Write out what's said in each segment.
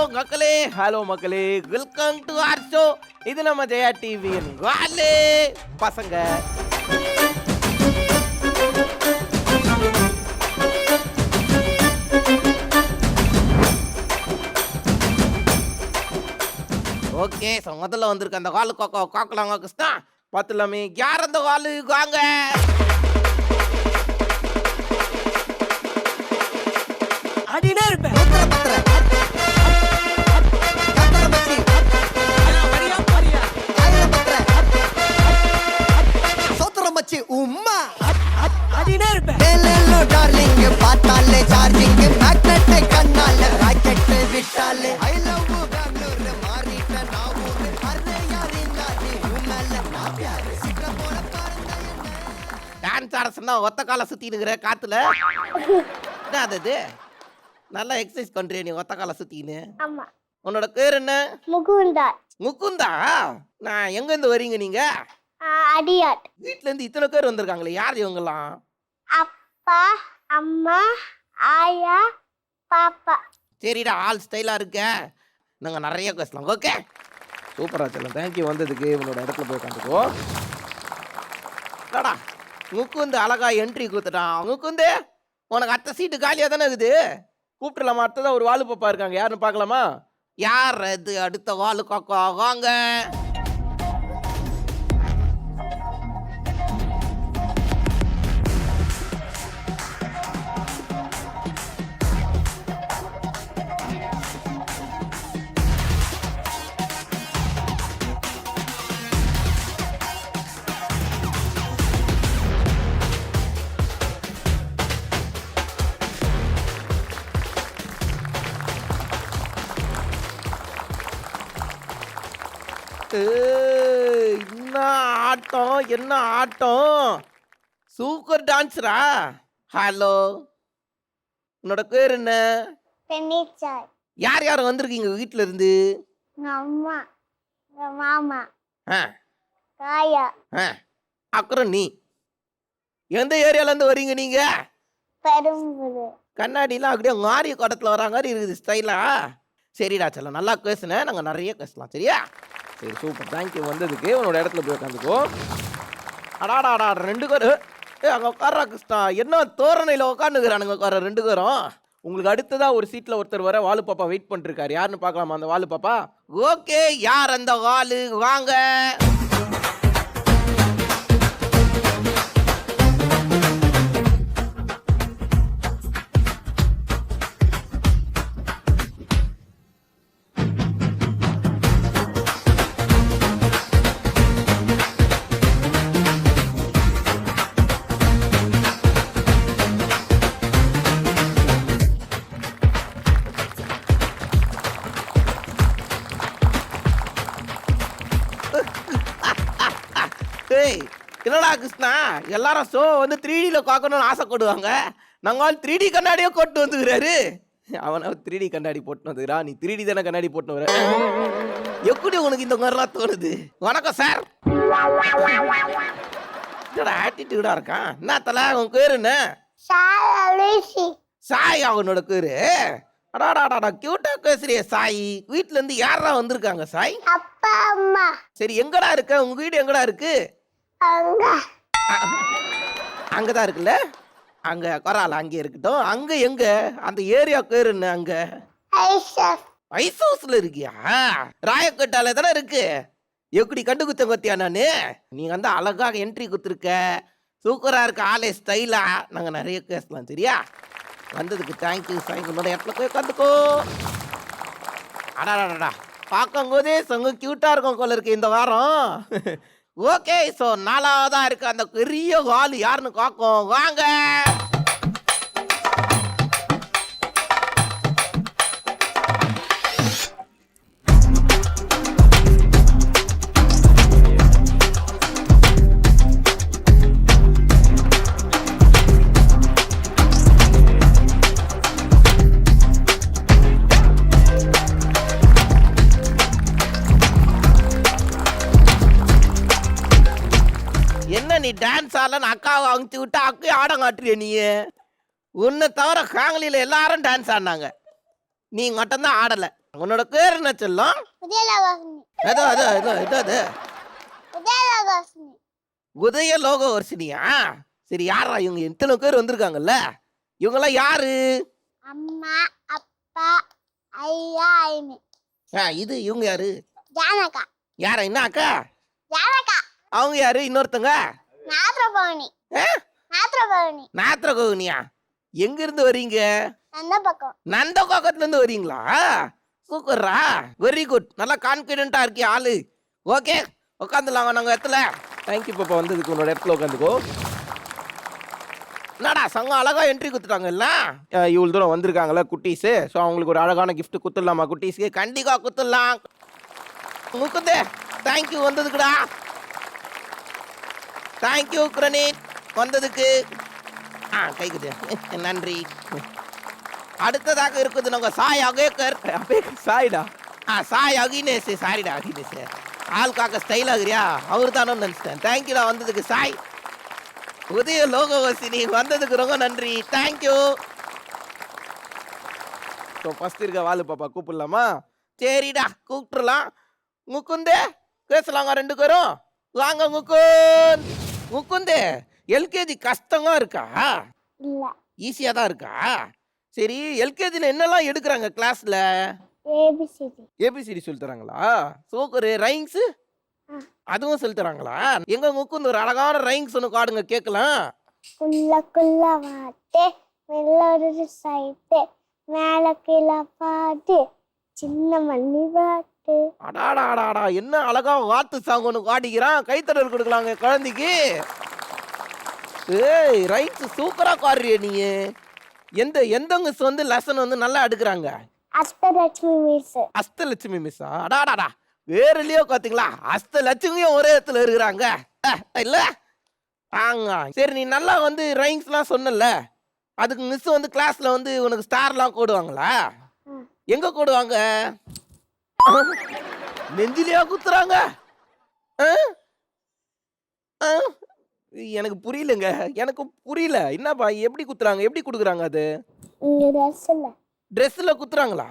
Hello மக்களே, welcome to R show. இது நம்ம ஜெயா டிவியின் வாலே பசங்க. ஓகே, ஸோ முதல்ல வந்திருக்க அந்த வாலு காக்கலாங்க கிருஷ்ணா பார்த்துலாமே. யார் அந்த வாலு? வாங்க. அடினே இருப்பேன். உம்மா அடினே இருப்பேன். லேலோ டார்லிங் பார்த்தாலே சார்ஜிங் மேக்னெட் கண்ணால ராக்கெட் விட்டாலே I love Bangalore மாறிட்ட Nagore array யார் இந்தாதி உம்மல நான் யார் சிக்க போற பாருங்க என்ன டான்ஸ் ஆட சொன்னா ஒத்த காலை சுத்தினுங்கிற காத்துல. என்ன அது? நல்லா எக்ஸசைஸ் பண்றிய நீ, ஒத்த காலை சுத்தின்னு. ஆமா. உன்னோட பேர் என்ன? முகுந்தா. முகுந்தா? நான் எங்க இருந்து வரீங்க நீங்க? அடியாட். வீட்ல இருந்து இத்தனை பேர் வந்திருக்காங்களே, யார் இவங்கலாம்? அப்பா, அம்மா, ஆயா, பாப்பா. சரிடா, ஆல் ஸ்டைலா இருக்க. நாங்க நிறைய பேசலாம். ஓகே, சூப்பரா செல்லம். தேங்க்யூ வந்ததுக்கு. இவனோட இடத்துல போய் உட்காந்துக்கோ. டாடா முக்குந்து அழகா என்ட்ரி கொடுத்துட்டான். முக்குந்து, உனக்கு அடுத்த சீட்டு காலியா தானே இருக்குது. கூப்பிட்டுலாமா? அடுத்ததான் ஒரு வாலு பாப்பா இருக்காங்க, யாருன்னு பார்க்கலாமா? யார் அது அடுத்த வாலு காக்கா? வாங்க. என்ன ஆட்டம், என்ன ஆட்டம்! சூப்பர் டான்ஸரா. ஹலோ, உன்னோட பேர் என்ன? பெண்ணிச்சாய். யார் யார் வந்திருக்கீங்க வீட்ல இருந்து? அம்மா, மாமா, ஆ, காயா, ஆ. அப்புறம் நீ எந்த ஏரியால இருந்து வரீங்க நீங்க? பெரும்புது. கண்ணாடிலாம் அப்படியே மாறி குடத்துல வரா மாதிரி இருக்குது ஸ்டைலா. சரிடா செல்லம், நல்லா பேசுனேன். நாங்கள் நிறைய பேசலாம், சரியா? சரி, சூப்பர். தேங்க்யூ வந்ததுக்கு. உன்னோட இடத்துல போய் உட்காந்துக்கோ. அடாடாடா, ரெண்டு பேரும் அங்கே உட்கார்றா கிருஷ்ணா. என்ன தோரணையில் உட்காந்துக்கிறானுங்க உட்கார ரெண்டு பேரும். உங்களுக்கு அடுத்ததா ஒரு சீட்டில் ஒருத்தர் வர வாலு பாப்பா வெயிட் பண்ணிருக்காரு. யாருன்னு பார்க்கலாமா அந்த வாலு பாப்பா? ஓகே, யார் அந்த வாலு? வாங்க. என்னடா கிருஷ்ணா, எல்லாரும் ஷோ வந்து 3Dல பார்க்கணும்னு ஆசைப்படுவாங்க. நாங்கள் 3D கண்ணாடியே போட்டு வந்துக்கிறாரு. அவனை 3D கண்ணாடி போட்டு வந்துக்கிறா. நீ 3D தானே கண்ணாடி போட்டு வர. எப்படி உனக்கு இந்த மாதிரிலாம் தோணுது? வணக்கம் சார். என்னடா ஆட்டிடியூடா இருக்கான்? என்ன தலை, உன் பேர் என்ன? சாய். அவனோட பேரு? அடாடாடா, கியூட்டா பேசுறிய சாய். வீட்டுல இருந்து யாரா வந்திருக்காங்க சாய்? அப்பா, அம்மா. சரி, எங்கடா இருக்க? உங்க வீடு எங்கடா இருக்கு? அங்க. அங்கதான் இருக்குல்ல. அங்க கொரால அங்கே இருக்கட்டும். அங்க எங்க? அந்த ஏரியா பேர் என்ன? அங்க ஐஸ் ஹவுஸ்ல இருக்கியா? ராயக்கட்டால தானே இருக்கு. எப்படி கண்டுகுத்த பத்தியா நானு? நீ வந்து அழகாக என்ட்ரி கொடுத்துருக்க. சூப்பரா இருக்கு, ஆளே ஸ்டைலா. நாங்க நிறைய பேசலாம், சரியா? வந்ததுக்கு தேங்க்யூ சாய். உன்னோட இடத்துல போய் உட்காந்துக்கோ. அடாடாடா, பார்க்கும் போதே சொங்க கியூட்டா இருக்கும் போல இருக்கு இந்த வாரம். ஓகே, ஸோ நாலாவதா இருக்கு அந்த பெரிய வாலு. யாருன்னு காக்கும். வாங்க. நீ டான்ஸ் ஆடலன்னு அக்காவை அமுத்தி விட்டு அக்கையும் ஆட காட்டுறிய நீ. உன்னை தவிர ஃபேமிலியில் எல்லாரும் டான்ஸ் ஆடினாங்க, நீ மட்டும்தான் ஆடலை. உன்னோட பேர் என்ன செல்லம்? உதயலோகவர்ஷினி. ஏதோ ஏதோ ஏதோ ஏதோ அது உதயலோகவர்ஷினி. உதய லோகவர்ஷினியா? சரி, யாரா இவங்க? இத்தனை பேர் வந்திருக்காங்கல்ல, இவங்கெல்லாம் யாரு? அம்மா, அப்பா, ஐயா, ஐனி. இது இவங்க யாரு? ஜானகா. யாரா? என்ன அக்கா? ஜானகா. அவங்க யாரு? இன்னொருத்தங்க நாத்திரபவனி. நாத்திரபவனி. நாத்திரகோனியா? எங்க இருந்து வர்றீங்க? அந்த பக்கம். நந்தகோகத்துல இருந்து வரீங்களா? சூப்பர்ரா, வெரி குட். நல்லா கான்பிடென்ட்டா இருக்கே ஆளு. ஓகே, உட்காந்துலாம் நாங்க இடத்துல. தேங்க்யூ பாப்பா, வந்ததுக்கு உன்னோட இடத்துல உட்காந்துக்கோ. என்னடா சங்கம் அழகா என்ட்ரி குத்துட்டாங்கல்ல, இவ்வளவு தூரம் வந்திருக்காங்கல்ல குட்டீஸு. ஸோ அவங்களுக்கு ஒரு அழகான gift குத்துடலாமா குட்டீஸ்க்கு? கண்டிப்பா குத்துடலாம். முக்குந்தே தேங்க்யூ வந்ததுக்குடா. தேங்க்யூ கிரனேட் வந்ததுக்கு. கைக்குது, நன்றி. அடுத்ததாக இருக்குது நம்ம சாய் அகேக்கர். சாய்டா, சாய் அகினேஷ். சாரிடா அகினேஷ், ஆள் காக்க ஸ்டைல் ஆகுறியா? அவர் தானு நினைச்சிட்டேன். தேங்க்யூடா வந்ததுக்கு சாய். உதய லோகவர்ஷினி வந்ததுக்கு ரொம்ப நன்றி. தேங்க்யூ. ஸோ ஃபர்ஸ்ட் இருக்க வாலு பாப்பா கூப்பிடலாமா? சரிடா, கூப்பிட்டுலாம். முக்குந்தே பேசலாங்க ரெண்டு பேரும். வாங்க முக்குந்த். முக்குந்தே, எல்கேஜி கஷ்டமா இருக்கா? இல்ல. ஈஸியா தான் இருக்கா? சரி, எல்கேஜில என்னெல்லாம் எடுக்கிறாங்க கிளாஸ்ல? ஏபிசிடி. ஏபிசிடி சொல்லி தராங்களா? சூப்பர். ரைம்ஸ் அதுவும் சொல்லி தராங்களா? எங்க முக்குந்து ஒரு அழகான ரைம்ஸ் ஒன்று காடுங்க கேட்கலாம். குள்ள குள்ள வாட்டே வெள்ளொரு சைட்டே மேல கீழே பாட்டு சின்ன மண்ணி பாட்டு. அடாடாடாடா, என்ன அழகா வாத்து சாங் ஒன்று காட்டிக்கிறான். கைத்தடல் கொடுக்கலாங்க குழந்தைக்கு. ஏய், ரைம்ஸ் சூப்பரா காடுறிய நீ. எந்த மிஸ் வந்து லெசன் வந்து நல்லா எடுக்கிறாங்க? அஷ்டலட்சுமி மிஸ். அஷ்டலட்சுமி மிஸ்ஸா? அடாடாடா, வேற இல்லையோ பாத்தீங்களா? அஷ்டலட்சுமியும் ஒரே இடத்துல இருக்கிறாங்க இல்ல? சரி, நீ நல்லா வந்து ரைம்ஸ்லாம் சொன்னல, அதுக்கு மிஸ் வந்து கிளாஸ்ல வந்து உனக்கு ஸ்டார்லாம் போடுவாங்களா? எங்க போடுவாங்க? நெஞ்சிலையா குத்துறாங்க? எனக்கு புரியலங்க, எனக்கு புரியல. என்னப்பா எப்படி குத்துறாங்க? எப்படி குடுக்குறாங்க? அது ட்ரெஸ்ல குத்துறாங்களா?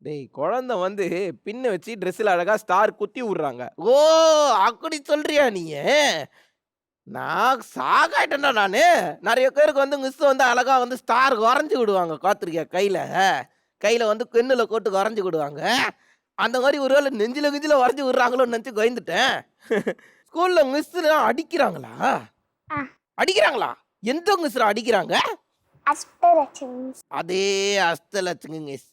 டேய், குழந்தை வந்து பின்ன வச்சு ட்ரெஸ்ல அழகா ஸ்டார் குத்தி விடுறாங்க. ஓ, அப்படி சொல்றியா நீ? நான் சாகாயிட்டேன்டா நானு. நிறைய பேருக்கு வந்து மிஸ் வந்து அழகா வந்து ஸ்டார் வரைஞ்சி விடுவாங்க. காத்திருக்கியா? கையில வந்து பெண்ணுல போட்டு வரைஞ்சி விடுவாங்க. அந்த மாதிரி ஒருவேளை நெஞ்சில கிஞ்சில வரைஞ்சி விடுறாங்களோன்னு நினைச்சு பயந்துட்டேன். ஸ்கூல்ல மிஸ் அடிக்கிறாங்களா? அடிக்கிறாங்களா? எந்த மிஸ் அடிக்கிறாங்க? அஷ்டலட்சுமி. அதே அஷ்டலட்சுமி மிஸ்.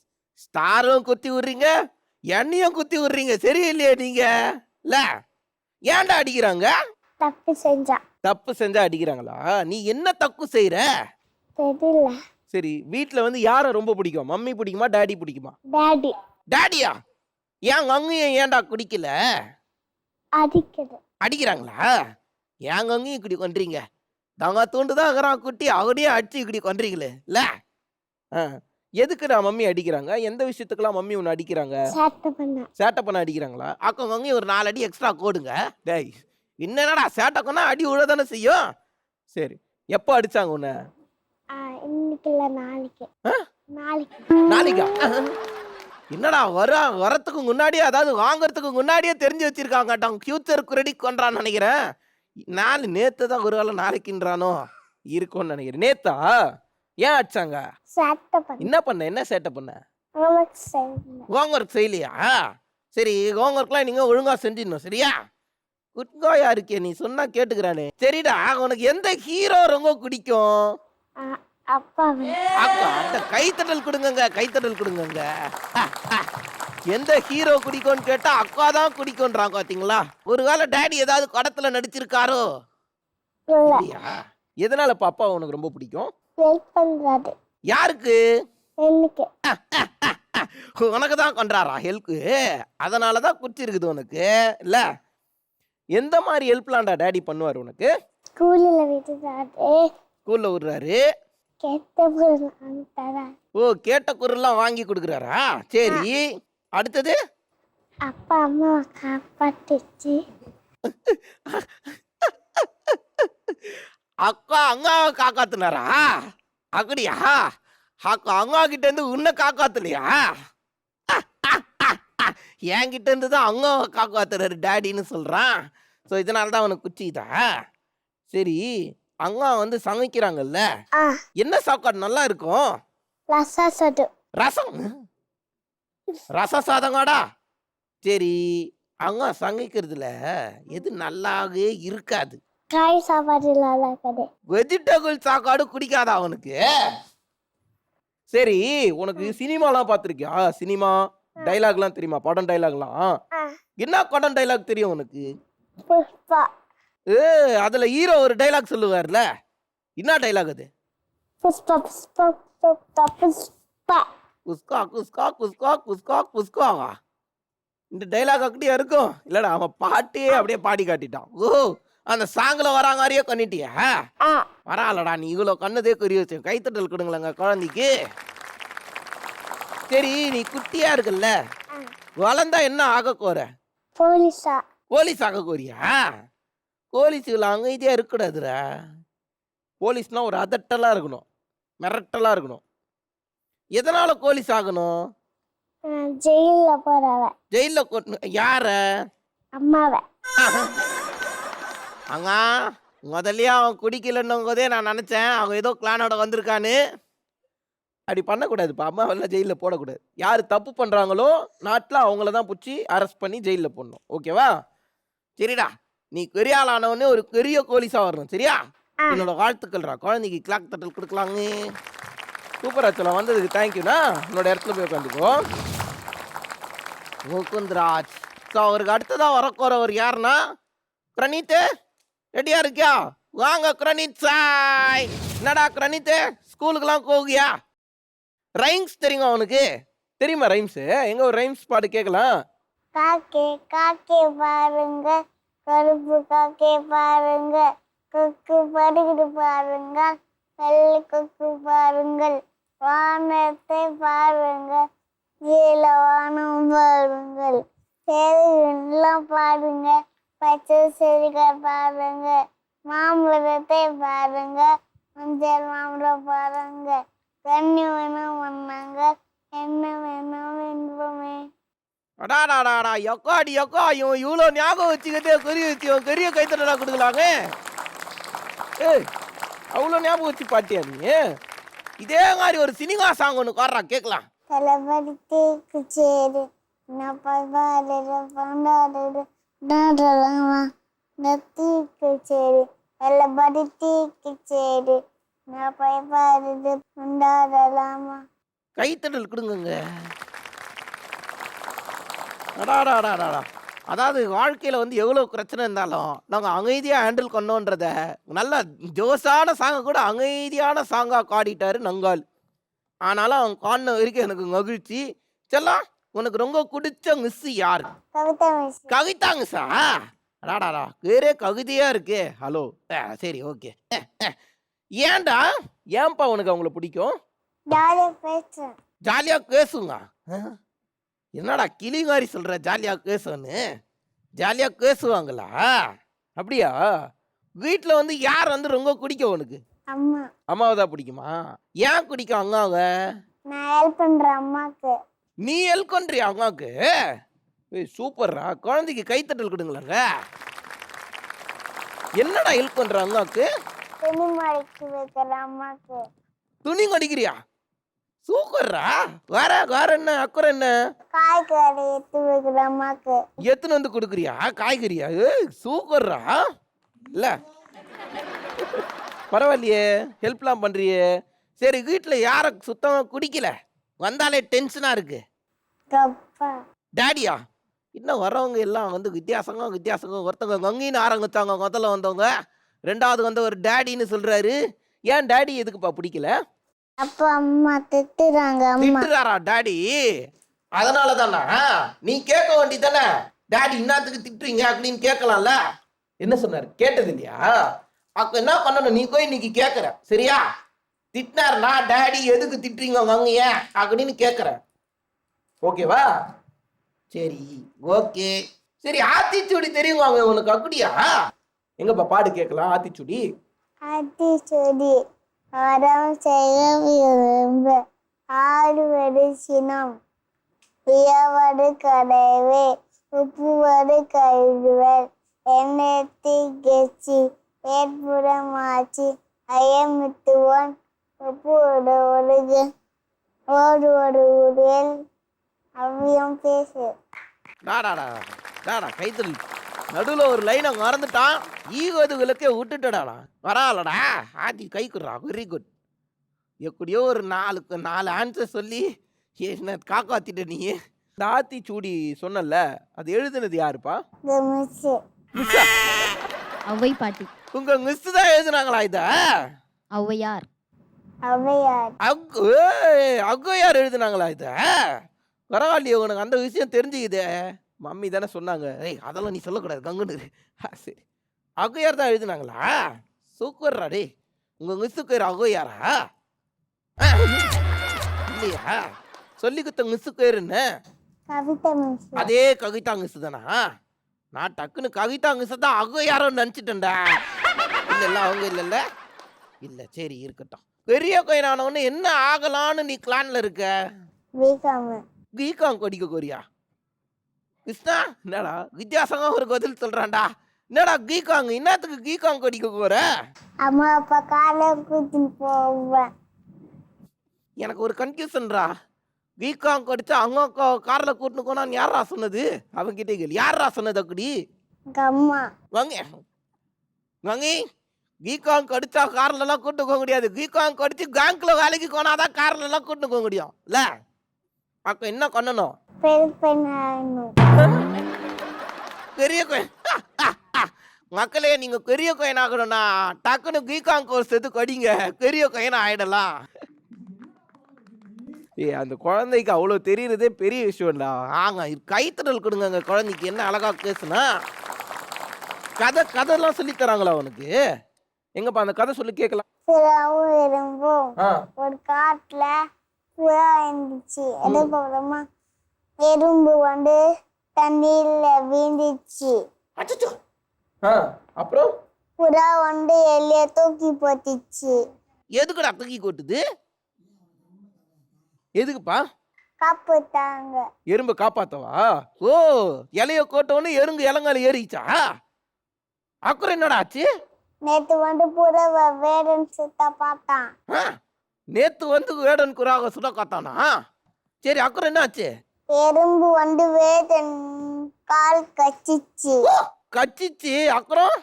ஸ்டாரும் குத்தி விடுறீங்க, எண்ணையும் குத்தி விடுறீங்க. சரியில்லையே நீங்க? இல்ல, ஏன்டா அடிக்கிறாங்க? தப்பு செஞ்சா. தப்பு செஞ்சா அடிக்கிறாங்களா? நீ என்ன தப்பு செய்யற? தெரியல. சரி, வீட்ல வந்து யாரை ரொம்ப பிடிக்கும்? மம்மி பிடிக்குமா, டாடி பிடிக்குமா? டாடி. டாடியா? ஏன் அங்கேயும் ஏன்டா குடிக்கல? அடிக்குது. அடிக்கிறாங்களா? ஏங்க அங்கேயும் இப்படி கொன்றீங்க? தாங்க தூண்டுதான் இருக்கிறான் குட்டி, அவனையும் அடிச்சு இப்படி கொன்றீங்களே இல்ல? எதுக்குடா மம்மி அடிக்கிறாங்க? எந்த விஷயத்துக்கெல்லாம் மம்மி உன்னை அடிக்கிறாங்க? சேட்டை பண்ண அடிக்கிறாங்களா? அக்கம் அங்கேயும் ஒரு 4 அடி எக்ஸ்ட்ரா கோடுங்க. டேய், என்னடா சேட்டை பண்ணா அடி விழதானே செய்யும். சரி, எப்போ அடிச்சாங்க உன்னை? இன்னைக்கு இல்ல, நாளைக்கு. நாளைக்கா? என்னடா வரத்துக்கு முன்னாடியே, அதாவது வாங்கறதுக்கு முன்னாடியே தெரிஞ்சு வச்சிருக்காங்க. ஃபியூச்சர் கிரெடிட் கொண்டான்னு நினைக்கிறேன். நேத்து தான் ஒரு வேளை நாளைக்குன்றானோ இருக்கும்னு நினைக்கிறேன். நேத்தா? ஏன் அடிச்சாங்க? என்ன பண்ண? என்ன சேட்டை பண்ண? ஹோம்ஒர்க் செய்யலையா? சரி, ஹோம்ஒர்க்லாம் நீங்க ஒழுங்கா செஞ்சிடணும். சரியா? குட்காயா இருக்கே, நீ சொன்னா கேட்டுக்கிறானே. சரிடா, உனக்கு எந்த ஹீரோ ரொம்ப பிடிக்கும்? அப்பா. அந்த கைத்தட்டல் கொடுங்க, கைத்தட்டல் கொடுங்க. எந்த ஹீரோ குடிக்கும்னு கேட்டா அக்கா தான் குடிக்கும்ன்றாங்க. பாத்தீங்களா? ஒருவேளை டாடி ஏதாவது படத்துல நடிச்சிருக்காரோ? எதனால பாப்பா உனக்கு ரொம்ப பிடிக்கும்? ஹெல்ப் பண்றாரு. யாருக்கு? எனக்கு. உனக்கு தான் பண்றாரா ஹெல்ப்? அதனாலதான் குடிச்சிருக்குது உனக்கு இல்ல? எந்த மாதிரி ஹெல்ப்லாம்டா டாடி பண்ணுவாரு உனக்கு? ஸ்கூல்ல விடுறாரு. ஸ்கூல்ல விடுறாரு. கேட்ட பொருள் வாங்கி தராரு. ஓ, கேட்ட பொருள்லாம் வாங்கி கொடுக்குறாரா? சரி, அடுத்தது? அப்பா அம்மாவை காப்பாத்துச்சு. அக்கா அங்காவை காக்காத்துனாரா? அப்படியா? அக்கா அங்கா கிட்ட இருந்து உன்னை காக்காத்துலையா? என்கிட்ட இருந்து தான் அவங்க காப்பாத்துறாரு டேடின்னு சொல்றான். ஸோ இதனால தான் அவனுக்கு குச்சிதா. சரி, அங்க வந்து சமைக்கிறாங்கல்ல, ஆ என்ன சாப்பாடு நல்லா இருக்கும்? ரசா சொட்டு ரசம். ரச சாதங்காடா. சரி, அங்க சமைக்கிறதுல எது நல்லாவே இருக்காது? காய் சாப்பாடு நல்லா கடை வெஜிடபிள் சாப்பாடு குடிக்காதா அவனுக்கு? சரி, உனக்கு சினிமாலாம் பார்த்துருக்கியா? சினிமா டைலாக்லாம் தெரியுமா? படம் டைலாக்லாம் ஆ என்ன படம் டைலாக் தெரியும் உனக்கு? புஷ்பா ஏ, அதுல ஹீரோ ஒரு டைலாக் சொல்லுவார்ல, என்ன டைலாக் அது? புஷ்பா புஷ்பா புஷ்பா புஷ்பா குஸ்கா குஸ்கா குஸ்கா குஸ்கா குஸ்காவா? இந்த டைலாக் அப்படியே இருக்கும் இல்லடா, அவன் பாட்டியே அப்படியே பாடி காட்டிட்டான். ஓ, அந்த சாங்ல வரா மாதிரியே பண்ணிட்டியா? ஆ பரவாயில்லடா, நீ இவ்வளோ கண்ணதே குறி வச்சு. கைத்தட்டல் கொடுங்களேங்க குழந்தைக்கு. சரி, நீ குட்டியா இருக்குல்ல, வளர்ந்தா என்ன ஆக கோர? போலீஸா போலீஸ் ஆக கோரியா? போலீஸுல அமைதியா இருக்கக்கூடாதுடா. போலீஸ்னா ஒரு அதட்டலா இருக்கணும், மிரட்டலா இருக்கணும். எதனால போலீஸ் ஆகணும்? ஜெயில போறவ ஜெயில யார? அம்மாவை அங்க முதல்லயே அவன் குடிக்கலன்னும் போதே நான் நினைச்சேன் அவன் ஏதோ பிளானோட வந்திருக்கான்னு. அப்படி பண்ணக்கூடாதுப்பா. அம்மாவெல்லாம் ஜெயிலில் போடக்கூடாது. யார் தப்பு பண்ணுறாங்களோ நாட்டில் அவங்கள தான் பிடிச்சி அரெஸ்ட் பண்ணி ஜெயிலில் போடணும். ஓகேவா? சரிடா, நீ பெரிய ஆளானவொடனே ஒரு பெரிய போலீஸாக வரணும். சரியா? என்னோட வாழ்த்துக்கள்ரா. குழந்தைக்கு கிளாக் தட்டல் கொடுக்கலாங்க. சூப்பர் ஆச்சுல, வந்ததுக்கு தேங்க்யூண்ணா. என்னோட இடத்துல போய் உட்காந்துக்கோ. முகுந்த்ராஜ். ஸோ அவருக்கு அடுத்ததாக வரக்கோறவர் யாருன்னா கிரணீத்து. ரெடியா இருக்கியா? வாங்க கிரணீத் சாய். என்னடா கிரணீத்து, ஸ்கூலுக்குலாம் போகியா? ரைம்ஸ் தெரியுமா அவனுக்கு? தெரியுமா ரைம்ஸு? எங்க ஒரு ரைம்ஸ் பாடு கேட்கலாம். காக்கே காக்கே பாருங்க, கருப்பு காக்கே பாருங்க, கொக்கு படுகிட்டு பாருங்க, வெள்ளை கொக்கு பாருங்கள், வானத்தை பாருங்க, கீழ வானம் பாருங்கள், செடியெல்லாம் பாருங்க, பச்சை செடிகள் பாருங்க, மாம்பழத்தை பாருங்க, மஞ்சள் மாம்பழம் பாருங்க, கண்ணி வேணும் பண்ணாங்க, என்ன வேணும் என்பமே. அடாடாடாடா, எக்காடி எக்கா, இவன் இவ்வளோ ஞாபகம் வச்சுக்கிட்டே குறி வச்சு இவன் பெரிய கைத்தட்டா கொடுக்கலாங்க. ஏய், அவ்வளோ ஞாபகம் வச்சு பாட்டியா நீ? இதே மாதிரி ஒரு சினிமா சாங் ஒன்று பாடுறா, கேட்கலாம். தளபதி தேக்கு சேரு நான் பகாடு பண்டாடு நாடலாமா நத்தீக்கு சேரு தளபதி தீக்கு சேரு நான் பயப்பாடு கொண்டாடலாமா. கைத்தட்டல் கொடுங்க. அடாடாடாடா. அதாவது வாழ்க்கையில் வந்து எவ்வளோ பிரச்சனை இருந்தாலும் நாங்கள் அமைதியாக ஹேண்டில் பண்ணோன்றத நல்ல ஜோஸான சாங்கை கூட அமைதியான சாங்காக காடிட்டாரு நங்கால். ஆனாலும் அவன் காண வரைக்கும் எனக்கு மகிழ்ச்சி. செல்லாம், உனக்கு ரொம்ப பிடிச்ச மிஸ் யார்? கவிதா மிஸ். கவிதாங்க சார். அடாடாடா, வேறே கவிதையாக இருக்கு. ஹலோ, சரி, ஓகே. ஏன்டா, ஏன்பா உனக்கு அவங்கள பிடிக்கும்? ஜாலியா பேசுறேன். ஜாலியாக பேசுங்க. என்னடா கிளி மாதிரி சொல்கிற ஜாலியாக பேசுன்னு? ஜாலியாக பேசுவாங்களா? அப்படியா? வீட்டில் வந்து யார் வந்து ரொம்ப பிடிக்கும் உனக்கு? அம்மா. அம்மாவை தான் பிடிக்குமா? ஏன் பிடிக்கும் அம்மாவை? நான் ஹெல்ப் பண்றேன் அம்மாக்கு. நீ ஹெல்ப் பண்ணுறியா அம்மாவுக்கு? ஏய், சூப்பர்ரா. குழந்தைக்கு கைத்தட்டல் கொடுங்களேங்க. என்னடா ஹெல்ப் பண்ணுற அம்மாவுக்கு? துணி மடிச்சு வைக்கிற அம்மாக்கு. துணி மடிக்கிறியா? சூப்பர்ரா. வேற வேற என்ன அக்குறை என்ன? காய்கறி எடுத்து வைக்கிற அம்மாக்கு. எத்தனை வந்து கொடுக்குறியா காய்கறியா? ஏய், சூப்பர்ரா. இல்லை பரவாயில்லையே, ஹெல்ப்லாம் பண்ணுறியே. சரி, வீட்டில் யாரை சுத்தமாக குடிக்கல, வந்தாலே டென்ஷனாக இருக்கு? கப்பா. டேடியா? இன்னும் வரவங்க எல்லாம் வந்து வித்தியாசங்க. ஒருத்தவங்க கங்கின்னு ஆரம்பிச்சாங்க முதல்ல வந்தவங்க, ரெண்டாவது வந்து ஒரு டேடின்னு சொல்கிறாரு. ஏன் டேடி எதுக்குப்பா பிடிக்கல? அப்பா அம்மா திட்டுறாங்க. அம்மா திட்டுறாரா டேடி? அதனால தானா? நீ கேட்க வேண்டி தானே, டேடி இன்னத்துக்கு திட்டுறீங்க அப்படின்னு கேட்கலாம்ல. என்ன சொன்னார்? கேட்டது இல்லையா? அப்போ என்ன பண்ணணும், நீ போய் இன்னைக்கு கேட்குற. சரியா? திட்டினார்னா டேடி எதுக்கு திட்டுறீங்க வாங்கிய அப்படின்னு கேட்குற. ஓகேவா? சரி, ஓகே. சரி, ஆத்திச்சூடி தெரியுங்க உனக்கு? அப்படியா? எங்கப்பா பாடு கேட்கலாம். ஆத்திச்சூடி. ஆத்திச்சூடி அறம் செய்ய விரும்ப ஆடுவது சினம் உயர்வது கடைவே உப்புவது கழுவல் எண்ணெத்தி கெச்சி ஏற்புறமாச்சு ஐயமித்துவன் உப்பு ஒழுகு ஓடு ஒரு உடல் அவ்வியம் பேசு. டாடா கைத்தல் நடுவில் ஒரு லைனை மறந்துட்டான். ஈகோதுகளுக்கே விட்டுட்டடாடா. பரவாயில்லடா, ஆதி கைக்குறா, வெரி குட். எப்படியோ ஒரு 4 ஆன்சர் சொல்லி என்ன காக்காத்திட்ட நீ. இந்த ஆத்திச்சூடி சொன்னல, அது எழுதுனது யாருப்பா? இந்த மிஸ் மிஸ்ஸா? ஔவை பாட்டி. உங்க மிஸ் தான் எழுதுனாங்களா இத? ஔவையார். அவையார் அக்கையார் எழுதுனாங்களா இத? பரவாயில்லையே, உனக்கு அந்த விஷயம் தெரிஞ்சுக்குதே. மம்மி தானே சொன்னாங்க. ஏய் அதெல்லாம் நீ சொல்லக்கூடாது, கங்குன்னு. சரி, அக்கையார் தான் எழுதுனாங்களா? சூப்பர்ரா டே. உங்க மிஸ்ஸு பேர் அக்கையாரா? இல்லையா? சொல்லி கொடுத்த மிஸ்ஸு பேர் என்ன? கவிதா மிஸ். அதே கவிதா மிஸ் தானா? நான் டக்குன்னு கவிதா மிஸ் தான் அக்கையாரோன்னு நினச்சிட்டேன்டா. இல்லைல்ல, அவங்க இல்லைல்ல. இல்லை, சரி இருக்கட்டும். பெரிய கோயினானவொன்னு என்ன ஆகலான்னு நீ பிளான்ல இருக்க? பிகாம். பிகாம் படிக்க கோரியா? கிருஷ்ணா, என்னடா வித்தியாசமா ஒரு பதில் சொல்றான்டா. என்னடா பிகாம், என்னத்துக்கு பிகாம் படிக்க போற? அம்மா அப்பா காலை கூட்டின்னு போவேன். எனக்கு ஒரு கன்ஃபியூஷன்டா. பிகாம் படிச்சா அவங்க கார்ல கூட்டின்னு போனான்னு யாரா சொன்னது? அவன்கிட்ட கேள்வி. யாரா சொன்னது? அப்படி எங்க அம்மா. வாங்க வாங்க. பிகாம் படிச்சா கார்ல எல்லாம் கூட்டு போக முடியாது. பிகாம் படிச்சு பேங்க்ல வேலைக்கு போனாதான் கார்ல எல்லாம் கூட்டு போக முடியும் இல்ல? அப்ப என்ன பண்ணணும்? பெருப்பெண்ணாகணும். பெரிய கோயின். மக்களே, நீங்க பெரிய கோயின் ஆகணும்னா டக்குன்னு பிகாம் கோர்ஸ் எடுத்து படிங்க, பெரிய கோயின் ஆயிடலாம். அந்த குழந்தைக்கு அவ்வளோ தெரியுறதே பெரிய விஷயம்டா. கைத்தடல் கொடுங்க. அந்த குழந்தைக்கு என்ன அழகா பேசுனா. கதைலாம் சொல்லி தராங்களா உனக்கு? எங்கப்பா அந்த கதை சொல்லி கேட்கலாம். புறாவும் எறும்பும் ஒரு காட்டுல புறா இருந்துச்சு. அதுக்கப்புறமா எறும்பு வந்து தண்ணியில வீழ்ந்துச்சு. அப்புறம் புறா வந்து எல்லைய தூக்கி போட்டுச்சு. எதுக்குடா தூக்கி கொட்டுது? எதுக்குப்பா? காப்பாத்தாங்க. எறும்பு காப்பாத்தவா? ஓ, இலைய கோட்டவொன்னு எறும்பு இலங்கால ஏறிச்சா? அப்புறம் என்னடா ஆச்சு? நேத்து வந்து புறவை வேடன் சுத்த பார்த்தான். நேத்து வந்து வேடன் குறாக சுட காத்தானா? சரி, அப்புறம் என்ன ஆச்சு? எறும்பு வந்து வேடன் கால் கச்சிச்சு. கச்சிச்சு. அப்புறம்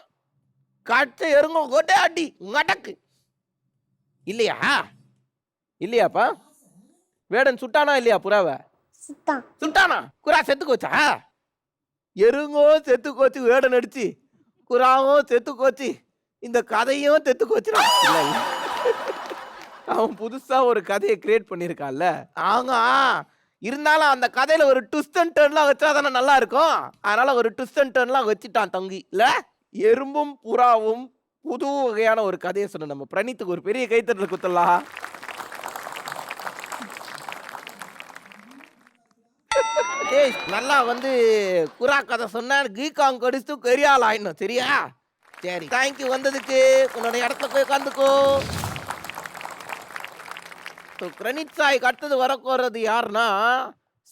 கச்ச எறும்பு கோட்டை அடி நடக்கு இல்லையா? இல்லையாப்பா? வேடன் சுட்டானா இல்லையா புறாவை? சுத்தான். சுட்டானா? குறா செத்து கோச்சா? எருங்கோ செத்து கோச்சு, வேடன் அடிச்சு குறாவும் செத்து கோச்சு, இந்த கதையும் செத்து கோச்சுடா. இல்ல, அவன் புதுசா ஒரு கதையை கிரியேட் பண்ணியிருக்கான்ல. அவங்க இருந்தாலும் அந்த கதையில ஒரு ட்விஸ்ட் அண்ட் டர்ன்லாம் வச்சா தானே நல்லா இருக்கும். அதனால ஒரு ட்விஸ்ட் அண்ட் டர்ன்லாம் வச்சுட்டான் தங்கி. இல்ல, எறும்பும் புறாவும் புது வகையான ஒரு கதையை சொன்ன நம்ம பிரணீத்துக்கு ஒரு பெரிய கைத்தட்டல் குத்தலாம். நல்லா வந்து புறா கதை சொன்ன கீகாங் கடிச்சு பெரிய ஆள் ஆயிடணும். சரியா? சரி, தேங்க்யூ வந்ததுக்கு. உன்னோட இடத்துல போய் உட்காந்துக்கோ. பிரணீத் சாய்க்கு அடுத்தது வரக்கோறது யாருன்னா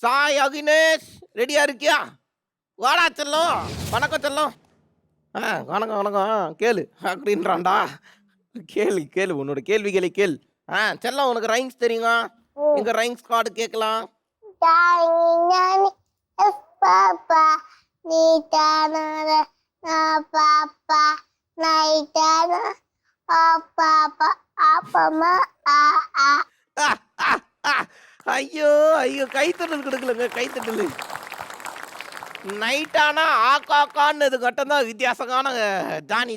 சாய் அகினேஷ். ரெடியா இருக்கியா? வாடா செல்லம். வணக்கம் செல்லம். வணக்கம் வணக்கம். கேளு அப்படின்றான்டா. கேளு உன்னோட கேள்விகளை கேளு. செல்லம், உனக்கு ரைம்ஸ் தெரியுமா? எங்க ரைம்ஸ் கார்டு கேட்கலாம். பாப்பா நீ தானாத நான் பாப்பா நைட்டான பாப்பா அப்பமா ஐயோ கைத்தட்டல் கொடுக்கலங்க, கைத்தட்டல். நைட்டானா ஆக்காக்கான்னு இது கட்டம் தான் வித்தியாசமான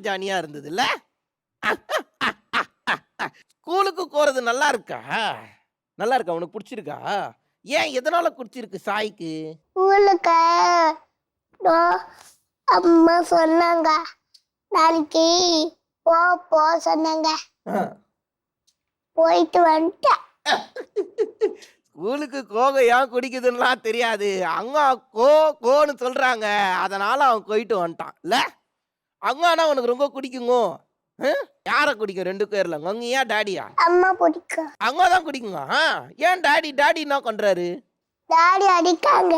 ஜானியா இருந்தது இல்ல? ஸ்கூலுக்கு போறது நல்லா இருக்கா? நல்லா இருக்கா? உனக்கு பிடிச்சிருக்கா? ஏன், எதனால பிடிச்சிருக்கு சாய்க்கு? ஸ்கூலுக்கு அம்மா சொன்னாங்க, நாளைக்கு போ சொன்னாங்க. போயிட்டு வந்துட்டேன். ஸ்கூலுக்கு கோகை ஏன் குடிக்குதுன்னா தெரியாது. அங்க கோன்னு சொல்றாங்க, அதனால அவன் போயிட்டு வந்துட்டான் இல்ல? அங்கானா உனக்கு ரொம்ப குடிக்குங்க. யார குடிக்கும்? 2 பேர்ல மங்கியா டாடியா? அம்மா பிடிக்கும். அங்கதான் குடிக்குங்க. ஏன் டாடி என்ன பண்றாரு? டாடி அடிக்காங்க.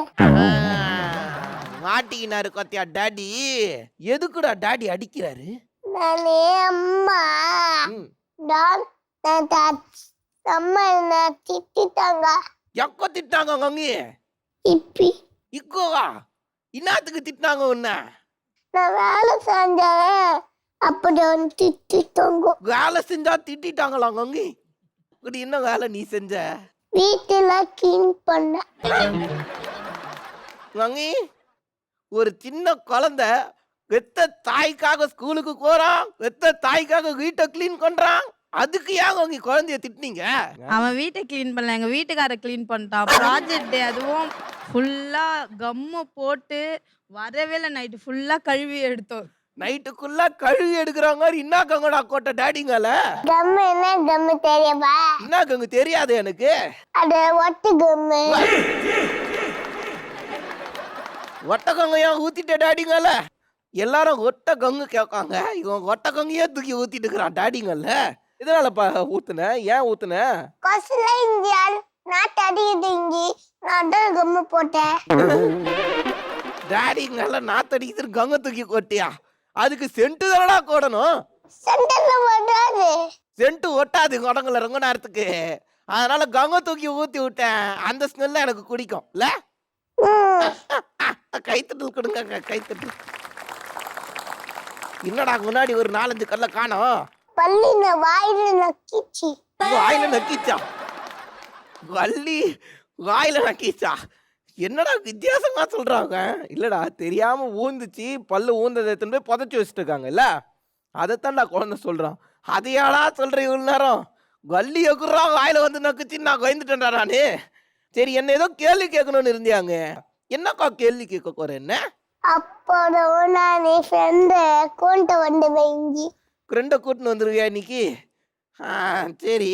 மாட்டிக்கினாரு கொத்தியா டாடி. எதுக்குடா டாடி அடிக்கிறாரு? நானே அம்மா ம். நான் அம்மா என்ன திட்டாங்க. எக்கோ திட்டாங்க கங்கி. இப்பி இக்கோவா இன்னாத்துக்கு திட்டினாங்க உன்ன? நான் வேலை செஞ்சேன் அப்படி வந்து திட்டாங்க. வேலை செஞ்சா திட்டாங்களா கங்கி? இப்படி என்ன வேலை நீ செஞ்ச? வீட்டுல கிளீன் பண்ண. கங்கி, ஒரு சின்ன குழந்தை வெத்த தாய்க்காக ஸ்கூலுக்கு போறான், வெத்த தாய்க்காக வீட்டை கிளீன் பண்றான். அதுக்கு ஏன் கங்கி குழந்தைய திட்டினீங்க? அவன் வீட்டை க்ளீன் பண்ணல, எங்க வீட்டுக்கார க்ளீன் பண்ணிட்டான். ப்ராஜெக்ட் டே, அதுவும் ஃபுல்லா கம்மு போட்டு வரவே இல்லை. நைட்டு ஃபுல்லா கழுவி எடுத்தோம். நைட்டுக்குள்ள கழுவி எடுக்கிறாங்க. என்ன கங்கடா கோட்டை டாடிங்கால? கம்மு என்ன கம்மு தெரியுமா? என்ன கங்கு தெரியாது எனக்கு. அது ஒட்டு கம்மு. ஒட்ட கங்க ஏன் ஊத்திட்ட டாடிங்கால? எல்லாரும் ஒட்ட கங்கு கேட்காங்க. இவன் ஒட்ட கங்கையே தூக்கி ஊத்திட்டு இருக்கிறான் டாடிங்கல்ல. இதனாலப்பா ஊத்துன? ஏன் ஊத்துன? கொசுல இந்தியால் நாட்டு அடிக்குது இங்கி. நான் தான் கம்மு போட்டேன். டாடிங்கல்ல நாத்தடிக்குது கங்க தூக்கி கொட்டியா? அதுக்கு சென்ட்டு தானடா போடணும். சென்டர்ல போடாது. சென்ட்டு ஒட்டாது உடங்குல ரொம்ப நேரத்துக்கு. அதனால கங்க தூக்கி ஊத்தி விட்டேன். அந்த ஸ்மெல்ல எனக்கு குடிக்கும் இல்ல? கைத்தட்டல் கொடுங்க, கைத்தட்டல். என்னடா முன்னாடி ஒரு 4-5 கல்ல காணோம். பள்ளின வாயில நக்கிச்சு. வாயில நக்கிச்சா? வள்ளி வாயில நக்கிச்சா? என்னடா வித்தியாசமா சொல்றாங்க. இல்லடா தெரியாம ஊந்துச்சு, பல்லு ஊந்ததை எடுத்துன்னு போய் புதைச்சி வச்சுட்டு இருக்காங்கல்ல, அதைத்தான் நான் குழந்தை சொல்றான். அதையாடா சொல்றேன் இவ்வளவு நேரம்? வள்ளி எக்குறா வாயில வந்து நக்குச்சின்னு நான் பயந்துட்டேன்டா நானு. சரி, என்ன ஏதோ கேள்வி கேட்கணும்னு இருந்தியாங்க. என்னக்கா கேள்வி கேட்க போறேன்? என்ன அப்புறம் நான் ஃப்ரெண்டு கூண்ட வந்து வைங்கி. ஃப்ரெண்டை கூட்டின்னு வந்துருவியா இன்னைக்கு? சரி,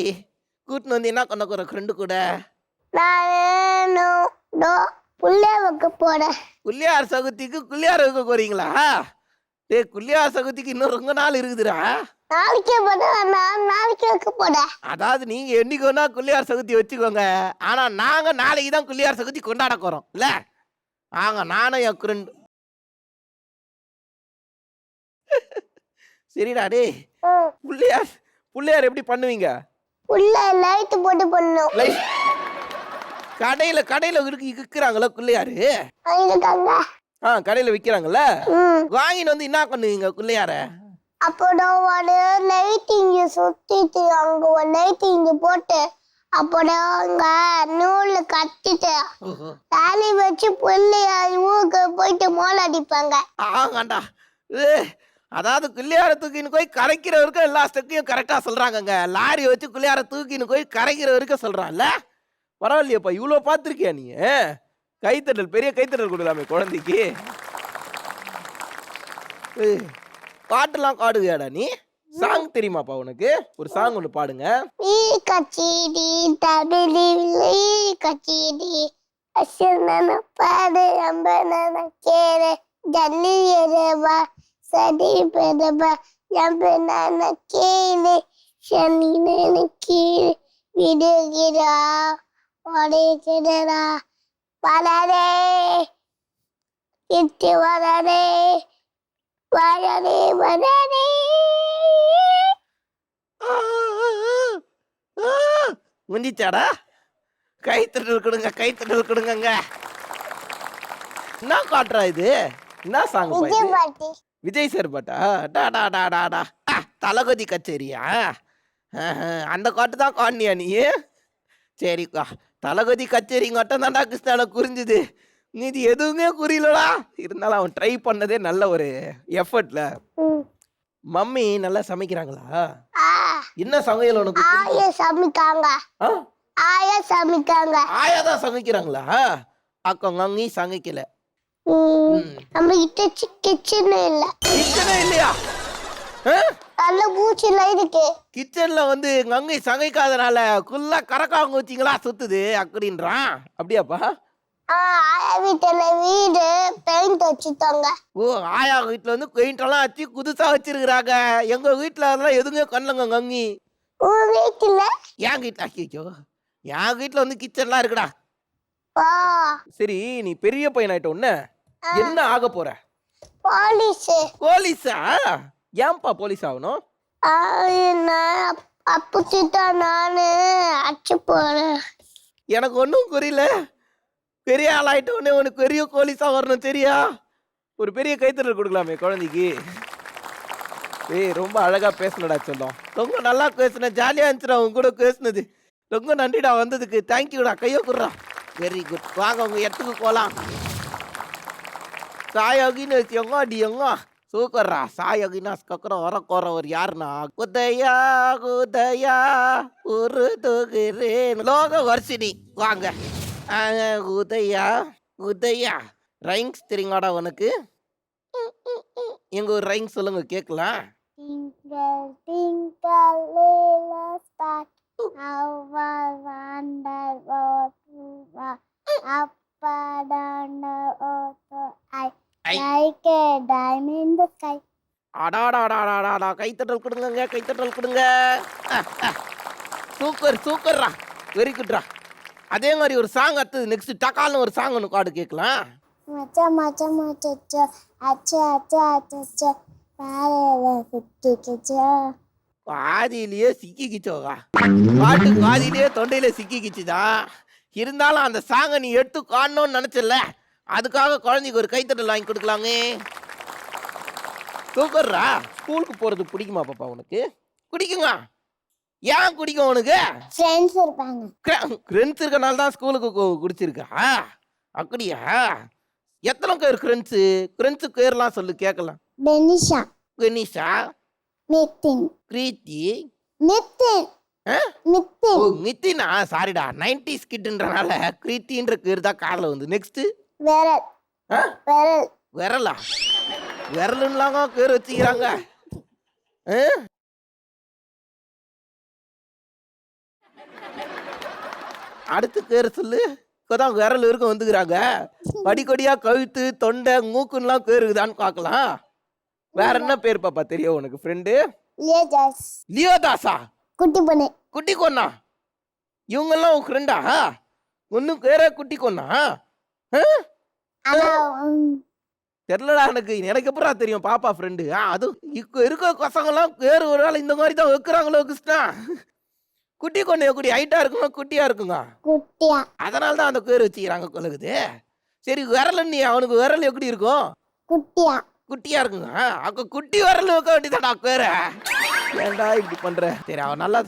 கூட்டின்னு வந்து என்ன பண்ண போற ஃப்ரெண்டு கூட? நான் புள்ளைய வைக்க போறேன். குள்ளியார் சகுதிக்கு குள்ளியார் வைக்க போறீங்களா? டேய், குள்ளியார் சகுதிக்கு இன்னும் ரொம்ப நாள் இருக்குதுடா. நாளைக்கே போறேன். நான் நாளைக்கு வைக்க போறேன். அதாவது நீங்க என்னைக்கு வேணா குள்ளியார் சகுதி வச்சுக்கோங்க. ஆனா நாங்க நாளைக்கு தான் குள்ளியார் சகுதி கொண்டாட போறோம் இல்ல? நானும் என் ஃப்ரெண்டு. சரிடா டே. புள்ளியார் எப்படி பண்ணுவீங்க? புள்ள லைட் போட்டு பண்ணும். கடையில விற்கிறாங்களா குள்ளையாரு? இருக்காங்க. கடையில விற்கிறாங்கல்ல, வாங்கிட்டு வந்து என்ன பண்ணுவீங்க குள்ளையார? அப்புறம் ஒரு லைட்டிங் சுத்திட்டு அங்க ஒரு லைட்டிங் போட்டு அப்புறம் அங்க நூல் கட்டிட்டு தாலி வச்சு புள்ளைய ஊருக்கு போயிட்டு மோல் அடிப்பாங்க. ஆமாண்டா. அதாவது குள்ளையார தூக்கின்னு போய் கரைக்கிற வரைக்கும் எல்லா ஸ்டெக்கையும் கரெக்டா சொல்றாங்கங்க. லாரி வச்சு குள்ளையார தூக்கின்னு போய் கரைக்கிற வரைக்கும் சொல்றான்ல. பரவாயில்லையப்பா, இவ்வளோ பார்த்துருக்கியா நீ? கைத்தட்டல், பெரிய கைத்தட்டல் கொடுக்கலாமே குழந்தைக்கு. பாட்டுலாம் பாடுவியாடா நீ? சாங் தெரியுமாப்பா உனக்கு? ஒரு சாங் ஒன்று பாடுங்க. கச்சேரி தமிழி கச்சேரி அசன பாடு அம்பன கேர ஜல்லி எரவா சடி பெரபா ஜம்பன கேலே சனி கீழே விடுகிறா ஒடைகிறா வளரே இட்டு வளரே வளரே வளரே. முந்திச்சாடா? கைத்தட்டல் கொடுங்க. என்ன காட்டுறா இது? என்ன சாங்? விஜய் பாட்டி. விஜய் சார் பாட்டா? டா தலகதி கச்சேரியா? அந்த காட்டு தான் காணியா நீ? சரிக்கா, தலகதி கச்சேரி மட்டும் தான்டா கிருஷ்ணால குறிஞ்சுது. நீதி எதுவுமே புரியலடா. இருந்தாலும் அவன் ட்ரை பண்ணதே நல்ல ஒரு எஃபர்ட்ல. மம்மி நல்லா சமைக்கிறாங்களா? என்ன சமையல் உனக்கு? ஆயா சமைக்காங்க. ஆயா சமைக்காங்க. ஆயா தான் சமைக்கிறாங்களா? அக்கா நீ சமைக்கல. நம்ம கிட்ட கிச்சன் இல்ல. கிச்சனே இல்லையா? நல்ல பூச்சில இருக்கு. கிச்சன்ல வந்து கங்கை சமைக்காதனால குல்லா கரக்காங்க வச்சிங்களா சுத்துது அப்படின்றான். அப்படியாப்பா? ஆயா வீட்டுல வீடு பெயிண்ட் வச்சுட்டாங்க. ஓ, ஆயா வீட்டுல வந்து பெயிண்ட் எல்லாம் வச்சு புதுசா வச்சிருக்கிறாங்க. எங்க வீட்டுல அதெல்லாம் எதுவுமே கண்ணுங்க கங்கி. உன் வீட்டுல? என் வீட்டுல? ஐயோ, என் வீட்டுல வந்து கிச்சன்லாம் இருக்குடா. பா சரி நீ பெரிய பையனாயிட்ட உடனே என்ன ஆக போற? போலீஸ் போலீஸா? ஏன்பா போலீஸ் ஆகணும்? நான் அப்பத்திட்டா நானு அச்சு போறேன். எனக்கு ஒன்றும் புரியல. பெரிய ஆளாயிட்ட உடனே உனக்கு பெரிய போலீஸா வரணும் சரியா? ஒரு பெரிய கைத்தறல் கொடுக்கலாமே குழந்தைக்கு. ஏய் ரொம்ப அழகா பேசுனடா சொல்லும். ரொம்ப நல்லா பேசுன, ஜாலியா இருந்துச்சுடா உங்க கூட பேசுனது. ரொம்ப நன்றிடா வந்ததுக்கு. தேங்க்யூடா. கையோ குடுறா. Very good. வாங்க உங்க இடத்துக்கு போலாம். சாயோகின்னு வச்சுக்கோங்க அடியோங்க. சூப்பர்ரா. சாயோகினா அதுக்கப்புறம் வரக்கோறவர் யாருன்னா குதையா குதையா ஒரு தொகுறேன் லோக வர்ஷினி. வாங்க உதயா உதயா. ரைம்ஸ் தெரியுமாடா உனக்கு? எங்க ஒரு ரைம்ஸ் சொல்லுங்க கேட்கலாம். Twinkle, twinkle, little star, how I wonder what you are. Up and down the earth, I. like a diamond in the sky. அடாடாடாடாடா. கைத்தட்டல் கொடுங்க கைத்தட்டல் கொடுங்க. சூப்பர் சூப்பர்ரா. வெரி குட்ரா. அதே மாதிரி ஒரு சாங் அடுத்தது நெக்ஸ்ட் டக்கால்னு ஒரு சாங் ஒன்று காடு கேட்கலாம். மச்சா மச்சா மச்சா அச்சா அச்சா அச்சா பாறையில சிக்கிக்கிச்சா. பாதியிலேயே சிக்கிக்கிச்சோகா. பாட்டு பாதியிலேயே தொண்டையில சிக்கிக்கிச்சுதா. இருந்தாலும் அந்த சாங்கை நீ எடுத்து காணணும்னு நினைச்சல, அதுக்காக குழந்தைக்கு ஒரு கைத்தட்டல் வாங்கி கொடுக்கலாங்க. சூப்பர்ரா. ஸ்கூலுக்கு போறது பிடிக்குமா பாப்பா உனக்கு? பிடிக்குங்க. ஏன் பிடிக்கும் உனக்கு? ஃப்ரெண்ட்ஸ் இருப்பாங்க. ஃப்ரெண்ட்ஸ் இருக்கனால தான் ஸ்கூலுக்கு குடிச்சிருக்கா? அப்படியா? எத்தனை பேர் ஃப்ரெண்ட்ஸு? ஃப்ரெண்ட்ஸு பேர்லாம் சொல்லு கேட்கலாம். பெனிஷா, கனிஷா, மித்தின், பிரீத்தி, மித்தின், ஆ? ஓ மித்தின், மித்தினா? சாரிடா 90s கிட்டுன்றனால கிரீத்தின்ற பேர் தான் காரில் வந்து. நெக்ஸ்ட் விரல், விரல், விரலா? விரலுன்னாங்க பேர் வச்சுக்கிறாங்க. ஆ? அடுத்து பேர் சொல்லு. இப்போதான் விரல் இருக்க வந்துக்கிறாங்க. படிக்கொடியா கழுத்து தொண்டை மூக்குன்னெலாம் பேர் இருக்குதான்னு பார்க்கலாம். வேற என்ன பேர் பாப்பா தெரியும் உனக்கு ஃப்ரெண்டு? லியோதாஸ், லியோதாஸா? குட்டி பொண்ணு, குட்டி கொன்னா? இவங்கெல்லாம் உன் ஃப்ரெண்டா? ஒன்றும் பேரே குட்டி கொன்னா? ஆனா தெரிலடா எனக்கு. எனக்கு எப்படா தெரியும் பாப்பா ஃப்ரெண்டு? அது இப்போ இருக்க பசங்கெல்லாம் பேர் ஒரு வேளை இந்த மாதிரி தான் வைக்கிறாங்களோ கிருஷ்ணா. குட்டி கொண்டு எப்படி ஹைட்டா இருக்குமா குட்டியா இருக்குங்க? குட்டியா. அதனால தான் அந்த பேர் வச்சுக்கிறாங்க கொலகுது. சரி விரல் நீ அவனுக்கு விரல் எப்படி இருக்கும்? குட்டியா. குட்டியா இருக்குங்க. அங்க குட்டி விரல் வைக்க வேண்டியதாடா பேரு. ஏன்டா இப்படி பண்ற? சரி அவன் நல்லா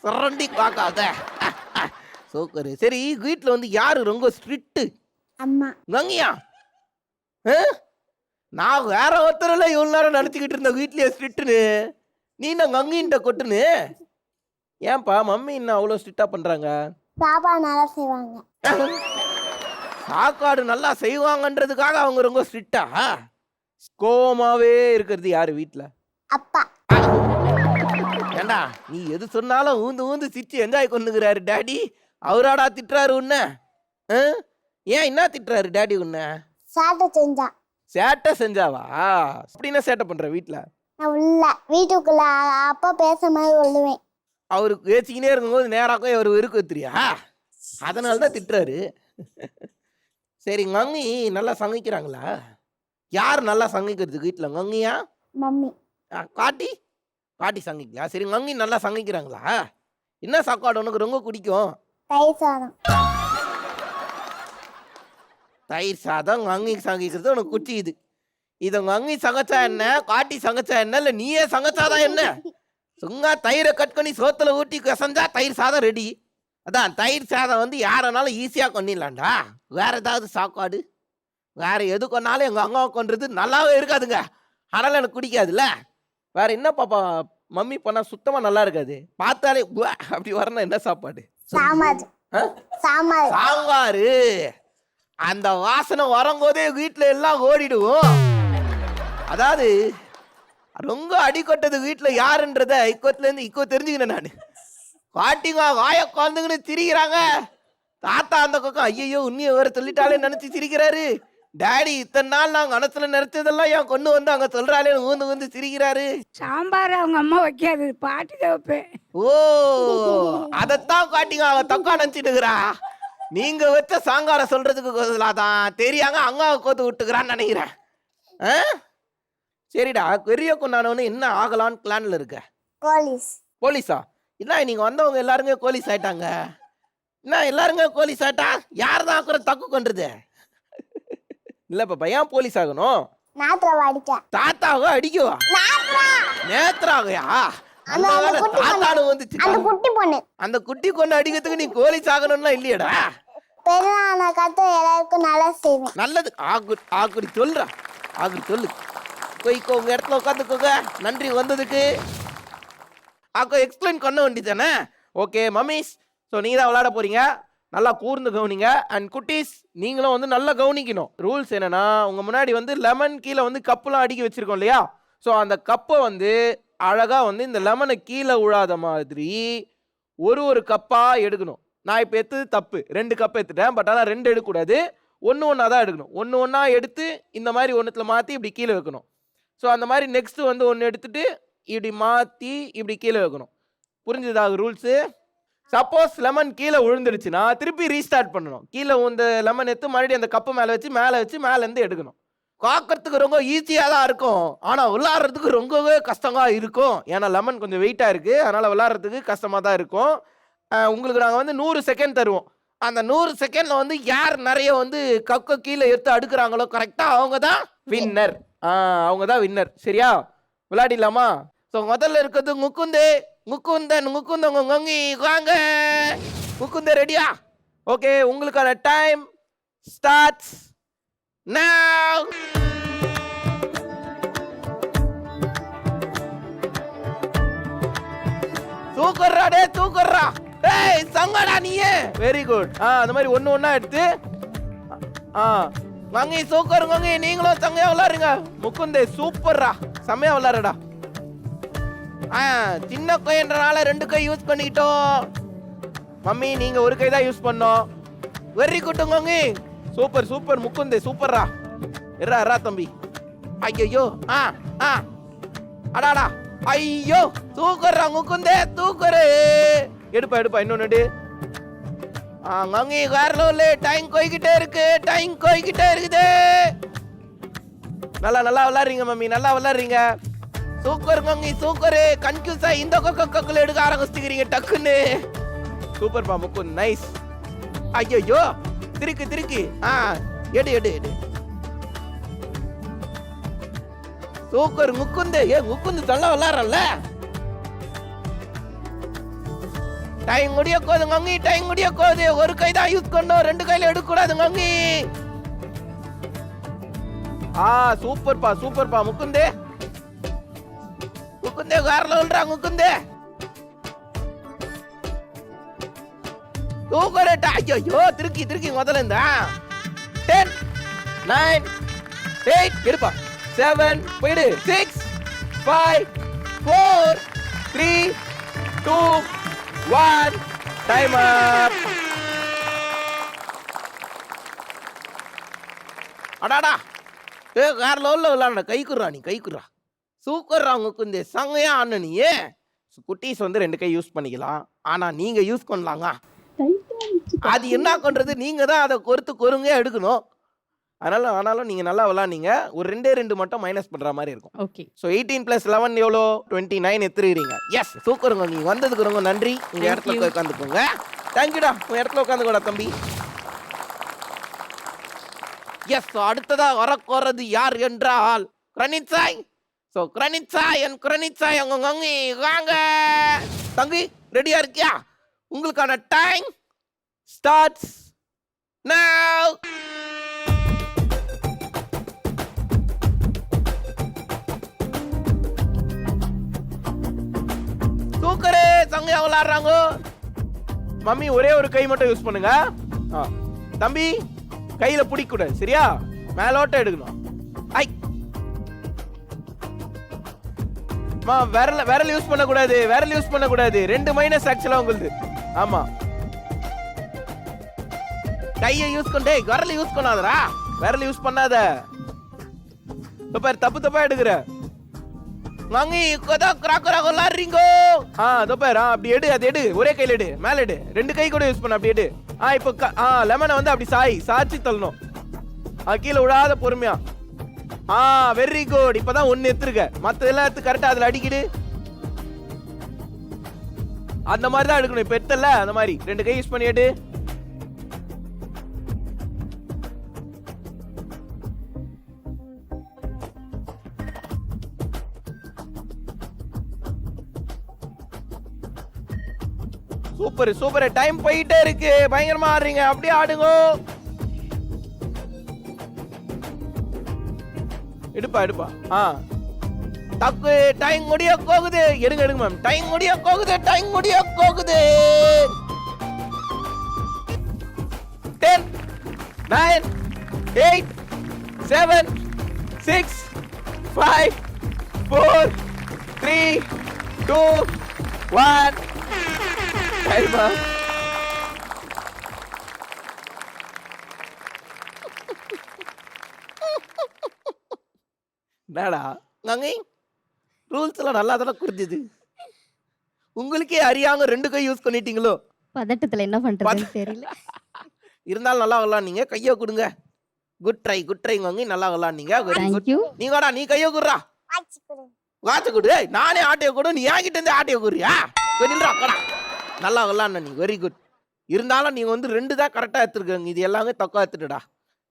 சுரண்டி பார்க்காத. சூப்பர். சரி வீட்டில் வந்து யாரு ரொம்ப ஸ்ட்ரிக்ட்? அம்மா. கங்கியா? நான் வேற ஒருத்தரில் இவ்வளோ நேரம் நினச்சிக்கிட்டு இருந்தேன் வீட்லயே ஸ்ட்ரிக்ட்னு. நீ நான் கங்கின்ட்ட கொட்டுன்னு. ஏன்பா மம்மி இன்னும் அவ்வளோ ஸ்ட்ரிக்டா பண்றாங்க? பாப்பா நல்லா செய்வாங்க. சாப்பாடு நல்லா செய்வாங்கன்றதுக்காக அவங்க ரொம்ப ஸ்ட்ரிக்டா? கோவமாவே இருக்கிறது யாரு வீட்டில்? அப்பா. ஏண்டா நீ எது சொன்னாலும் ஊந்து ஊந்து சிரிச்சு என்ஜாய் கொண்டுக்கிறாரு டாடி. அவராடா திட்டுறாரு உன்ன? ஏன் என்ன திட்டுறாரு டாடி உன்ன? சேட்டை செஞ்சா. சேட்டை செஞ்சாவா? அப்படின்னா சேட்டை பண்ற வீட்டில்? நான் உள்ள வீட்டுக்குள்ள அப்பா பேச மாதிரி சொல்லுவேன். அவருக்கு பேசிக்கினே இருக்கும்போது நேராக அவர் வெறுக்க தெரியா? அதனால தான் திட்டுறாரு. சரி கங்கி நல்லா சமைக்கிறாங்களா? யார் நல்லா சமைக்கிறது வீட்டில்? கங்கியா மம்மி. காட்டி காட்டி சமைக்கலையா? சரி கங்கி நல்லா சமைக்கிறாங்களா? என்ன சாப்பாடு உனக்கு ரொம்ப பிடிக்கும்? தயிர் சாதம். தயிர் சாதம் கங்கி சமைக்கிறது உனக்கு குச்சிக்குது. இதை கங்கி சமைச்சா என்ன, காட்டி சமைச்சா என்ன, இல்லை நீயே சமைச்சாதான் என்ன? சும்மா தயிரை கட் பண்ணி சோத்துல ஊட்டி கசஞ்சா தயிர் சாதம் ரெடி. அதான் தயிர் சாதம் வந்து யாரனாலும் ஈஸியாக கொண்டிடலாம்டா. வேற ஏதாவது சாப்பாடு வேற எது கொண்டாலும் எங்கள் அம்மா கொண்டுறது நல்லாவே இருக்காதுங்க. அதனால எனக்கு பிடிக்காதுல்ல. வேற என்ன பாப்பா மம்மி பண்ணா சுத்தமாக நல்லா இருக்காது. பார்த்தாலே அப்படி வரணும். என்ன சாப்பாடு? சாம்பார். சாம்பார். சாம்பாரு. அந்த வாசனை வரும்போதே வீட்டில் எல்லாம் ஓடிடுவோம். அதாவது ரொம்ப அடிக்கொட்டது வீட்டில் யாருன்றத இக்கோத்துலேருந்து இக்கோ தெரிஞ்சுக்கினேன் நான். காட்டிங்க வாய குழந்தைங்கன்னு சிரிக்கிறாங்க. தாத்தா அந்த பக்கம் ஐயோ உண்மையை வேற சொல்லிட்டாலே நினச்சி சிரிக்கிறாரு. டாடி இத்தனை நாள் நாங்க மனசுல நினைச்சதெல்லாம் ஏன் கொண்டு வந்து அங்க சொல்றாளே ஊந்து சிரிக்கிறாரு. சாம்பார் அவங்க அம்மா வைக்காது, பாட்டி தான் வைப்பேன். ஓ அதத்தான் காட்டிங்க அவ தக்கா நினைச்சிட்டுக்கிறா. நீங்க வச்ச சாங்கார சொல்றதுக்கு தான் தெரியாங்க அங்காவை கோத்து விட்டுக்கிறான்னு நினைக்கிறேன். சரிடா, பெரிய கொண்டானவனு என்ன ஆகலான்னு பிளான்ல இருக்க? போலீஸ். போலீஸா? இல்ல நீங்க வந்தவங்க எல்லாருமே போலீஸ் ஆயிட்டாங்க. என்ன எல்லாருமே போலீஸ் ஆயிட்டா யார் தான் அப்புறம் தக்கு கொண்டுது? இல்ல பாப்பா, ஏன் போலீஸ் ஆகணும்? நாத்திரம் அடிக்க. தாத்தாவ அடிக்கவா? நேத்ராவையா? அந்த தாத்தானு வந்துச்சு. அந்த குட்டி பொண்ணு. அந்த குட்டி கொண்டு அடிக்கிறதுக்கு நீ போலீஸ் ஆகணும்னா இல்லையடா. பெருநாள கத்து எல்லாருக்கும் நல்லா செய்வேன். நல்லது. ஆகுடி சொல்றா, ஆகுடி சொல்லு. போய்க்கோ, உங்க இடத்துல உட்காந்துக்கோங்க. நன்றி வந்ததுக்கு. ஆக்கோ எக்ஸ்பிளைன் பண்ண வேண்டியதானே? ஓகே மம்மிஸ், ஸோ நீங்க தான் விளையாட போறீங்க. நல்லா கூர்ந்து கவனிங்க. அண்ட் குட்டீஸ் நீங்களும் வந்து நல்லா கவனிக்கணும். ரூல்ஸ் என்னன்னா, உங்க முன்னாடி வந்து லெமன் கீழே வந்து கப்புலாம் அடுக்கி வச்சிருக்கோம் இல்லையா? ஸோ அந்த கப்பை வந்து அழகா வந்து இந்த லெமனை கீழே விழாத மாதிரி ஒரு கப்பா எடுக்கணும். நான் இப்போ எடுத்தது தப்பு, 2 கப் எடுத்துட்டேன். பட் ஆனால் 2 எடுக்கக்கூடாது, ஒன்றா தான் எடுக்கணும். ஒன்றா எடுத்து இந்த மாதிரி ஒன்றுத்துல மாற்றி இப்படி கீழே வைக்கணும். ஸோ அந்த மாதிரி நெக்ஸ்ட் வந்து ஒன்று எடுத்துட்டு இப்படி மாற்றி இப்படி கீழே வைக்கணும். புரிஞ்சுதா ரூல்ஸு? சப்போஸ் லெமன் கீழே விழுந்துடுச்சுன்னா திருப்பி ரீஸ்டார்ட் பண்ணணும். கீழே இந்த லெமன் எடுத்து மறுபடியும் அந்த கப்பை மேலே வச்சு மேலேருந்து எடுக்கணும். காக்கிறதுக்கு ரொம்ப ஈஸியாக தான் இருக்கும், ஆனால் விளாட்றதுக்கு ரொம்பவே கஷ்டமாக இருக்கும். ஏன்னா லெமன் கொஞ்சம் வெயிட்டாக இருக்குது, அதனால் விளாட்றதுக்கு கஷ்டமாக தான் இருக்கும். உங்களுக்கு நாங்கள் வந்து 100 செகண்ட் தருவோம். அந்த 100 செகண்டில் வந்து யார் நிறைய வந்து கக்கை கீழே எடுத்து அடுக்கிறாங்களோ கரெக்டாக அவங்க தான் வின்னர். அவங்க தான் வின்னர். சரியா? விளையாடிடலாமா? ஸோ முதல்ல இருக்கிறது முக்குந்தன் முக்குந்தங்கி வாங்க. முக்குந்த ரெடியா? ஓகே, உங்களுக்கான டைம் ஸ்டார்ட்ஸ் நவ். தூக்குறா டே, தூக்குறா டேய், சங்கடா நீயே. Very good. அந்த மாதிரி ஒண்ணா எடுத்து வாங்கி சூக்கர் வாங்கி. நீங்களும் சங்கையா விளாடுங்க. முக்குந்தே சூப்பர்ரா, செம்மையா விளாடுடா. சின்ன கைன்றனால 2 கை யூஸ் பண்ணிக்கிட்டோம். மம்மி நீங்க 1 கை தான் யூஸ் பண்ணோம். வெரி குட் வாங்கி. சூப்பர் சூப்பர் முக்குந்தே, சூப்பர்ரா. இரா தம்பி. ஐயோ அடாடா, ஐயோ தூக்குறா முக்குந்தே, தூக்குறு. எடுப்பா இன்னொன்னு எடு. அங்கே வேற டைம் போய்கிட்டே இருக்குது. நல்லா விளாடுறீங்க மம்மி, நல்லா விளாடுறீங்க. சூப்பர் மங்கி, சூப்பரு. கன்ஃபியூஸா இந்த கொக்குல எடுக்க ஆரம்பிச்சுக்கிறீங்க டக்குன்னு. சூப்பர்ப்பா முக்குந்த், நைஸ். ஐயோ திருக்கு. எடு. சூப்பர் முக்குந்து. முக்குந்து நல்லா விளாடுறல்ல. டைம் முடிய போகுது மங்கி, டைம் முடிய போகுது. 1 கை தான் யூஸ் பண்ணோம், 2 கையில எடுக்க கூடாது மங்கி. சூப்பர்ப்பா முக்குந்தே வேற லெவல்ரா முக்குந்தே. தூக்கறேட்டா. ஐயோ திருக்கி முதல்ல இருந்தா. 10 9 8 எடுப்பா. 7 போயிடு. 6 5 4 3 2 1 டைம் அப். அடாடா, வேற லெவல்ல விளாட. கைக்குறா. சூப்பர்ரா முக்குந்தே, சங்கையா ஆன நீ. குட்டீஸ் வந்து 2 கை யூஸ் பண்ணிக்கலாம், ஆனா நீங்க யூஸ் பண்ணலாங்க. அது என்ன பண்றது, நீங்க தான் அதை கொருங்க எடுக்கணும். ஆனாலும் நீங்க நல்லா விளாண்டீங்க. ஒரு 2 மட்டும் மைனஸ் பண்ற மாதிரி இருக்கும். ஓகே. ஸோ 18 + 11 எவ்வளோ? 29 எடுத்துருக்கீங்க. எஸ், சூப்பருங்க. நீங்க வந்ததுக்கு ரொம்ப நன்றி. உங்க இடத்துல போய் உட்காந்துக்கோங்க. தேங்க்யூடா. உங்க இடத்துல உட்காந்துக்கோடா தம்பி. எஸ், அடுத்ததா வரப்போறது யார் என்றால் கிரனிச்சாய். ஸோ கிரனிச்சாய் அங்க வாங்க. தம்பி ரெடியா இருக்கியா? உங்களுக்கான time starts now. Thackeray Sangaiah விளாடுறாங்க. மம்மி ஒரே ஒரு கை மட்டும் யூஸ் பண்ணுங்க. தம்பி கையில பிடிக்க கூடாது, சரியா? மேலோட்ட எடுக்கணும். விரல் யூஸ் பண்ண கூடாது. 2 மைனஸ் ஆக்சுவலா உங்களுக்கு. ஆமா, கையை யூஸ் பண்ணே, விரல யூஸ் பண்ணாதடா. விரல் யூஸ் பண்ணாத. பாரு தப்பு தப்பா எடுக்கிற. வாங்கி இப்பதான் கிராக்கரா விளாடுறீங்கோ. இதோ பாரு அப்படி எடு, அது எடு, ஒரே கையில எடு, மேல எடு, 2 கை கூட யூஸ் பண்ண, அப்படி எடு. இப்போ லெமனை வந்து அப்படி சாய்ச்சி தள்ளணும். கீழே விடாத பொறுமையா. Very good. இப்பதான் 1 எடுத்துருக்க, மத்ததெல்லாம் எடுத்து கரெக்டா அதுல அடிக்கிடு. அந்த மாதிரி தான் எடுக்கணும். இப்ப எடுத்தல அந்த மாதிரி 2 கை யூஸ் பண்ணி எடு. Super super. டைம் போயிட்டே இருக்கு, பயங்கரமா ஆடுறீங்க, அப்படியே ஆடுங்க. எடுப்பா. தக்கு டைம் முடிய போகுது. எடுங்க மேம். டைம் முடிய போகுது. 10 9 8 7 6 5 4 3 2 1 டைம். என்னடா நாங்க ரூல்ஸ் எல்லாம் நல்லா தானே புரிஞ்சுது. உங்களுக்கே அறியாம 2 கை யூஸ் பண்ணிட்டீங்களோ. பதட்டத்துல என்ன பண்றதுன்னு தெரியல. இருந்தாலும் நல்லா விளாடுனீங்க. கையை கொடுங்க. குட் ட்ரை வாங்கி நல்லா விளாடுனீங்க. தேங்க்யூ. நீ கையை குடுறா. வாட்ச குடு. நானே ஆட்டையை கொடு, நீ என்கிட்ட இருந்து ஆட்டையை குடுறியா? நில்றா. நல்லா விளாட்ன நீ, வெரி குட். இருந்தாலும் நீங்க வந்து 2 தான் கரெக்டா எடுத்துருக்கீங்க, இது எல்லாமே தக்கா எடுத்துட்டா.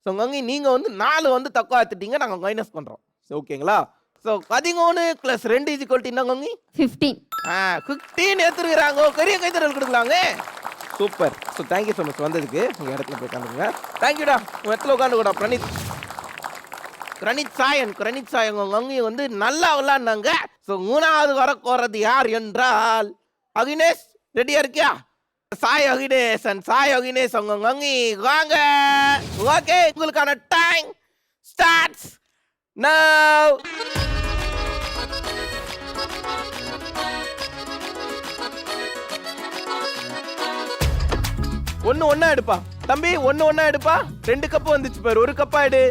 ஸோ நீங்க வந்து 4 வந்து தக்கா எடுத்துட்டீங்க, நாங்க மைனஸ் பண்றோம். ஓகேங்களா? ஸோ 13 + 2 = என்ன கங்கி? 15. 15 எடுத்துருக்குறாங்க. பெரிய கைத்தறல் கொடுக்கலாங்க. Super. So thank you so much வந்ததுக்கு. உங்கள் இடத்துல போய் உட்காந்துங்க. தேங்க்யூடா. உங்கள் இடத்துல உட்காந்துக்கூடா. கிரணித் சாயன் அங்கேயும் வந்து நல்லா விளாட்னாங்க. ஸோ 3வது வர போறது யார் என்றால் அகினேஷ். ரெடியா இருக்கியா? சாய் அகினேஷ் அவங்க அங்கி வாங்க. ஓகே, உங்களுக்கான டைம் ஸ்டார்ட்ஸ் நவ். ஒன்னா எடுப்பா தம்பி, ஒன்னா எடுப்பா. 2 கப்பு வந்துச்சு பாரு, 1 கப்பா எடு.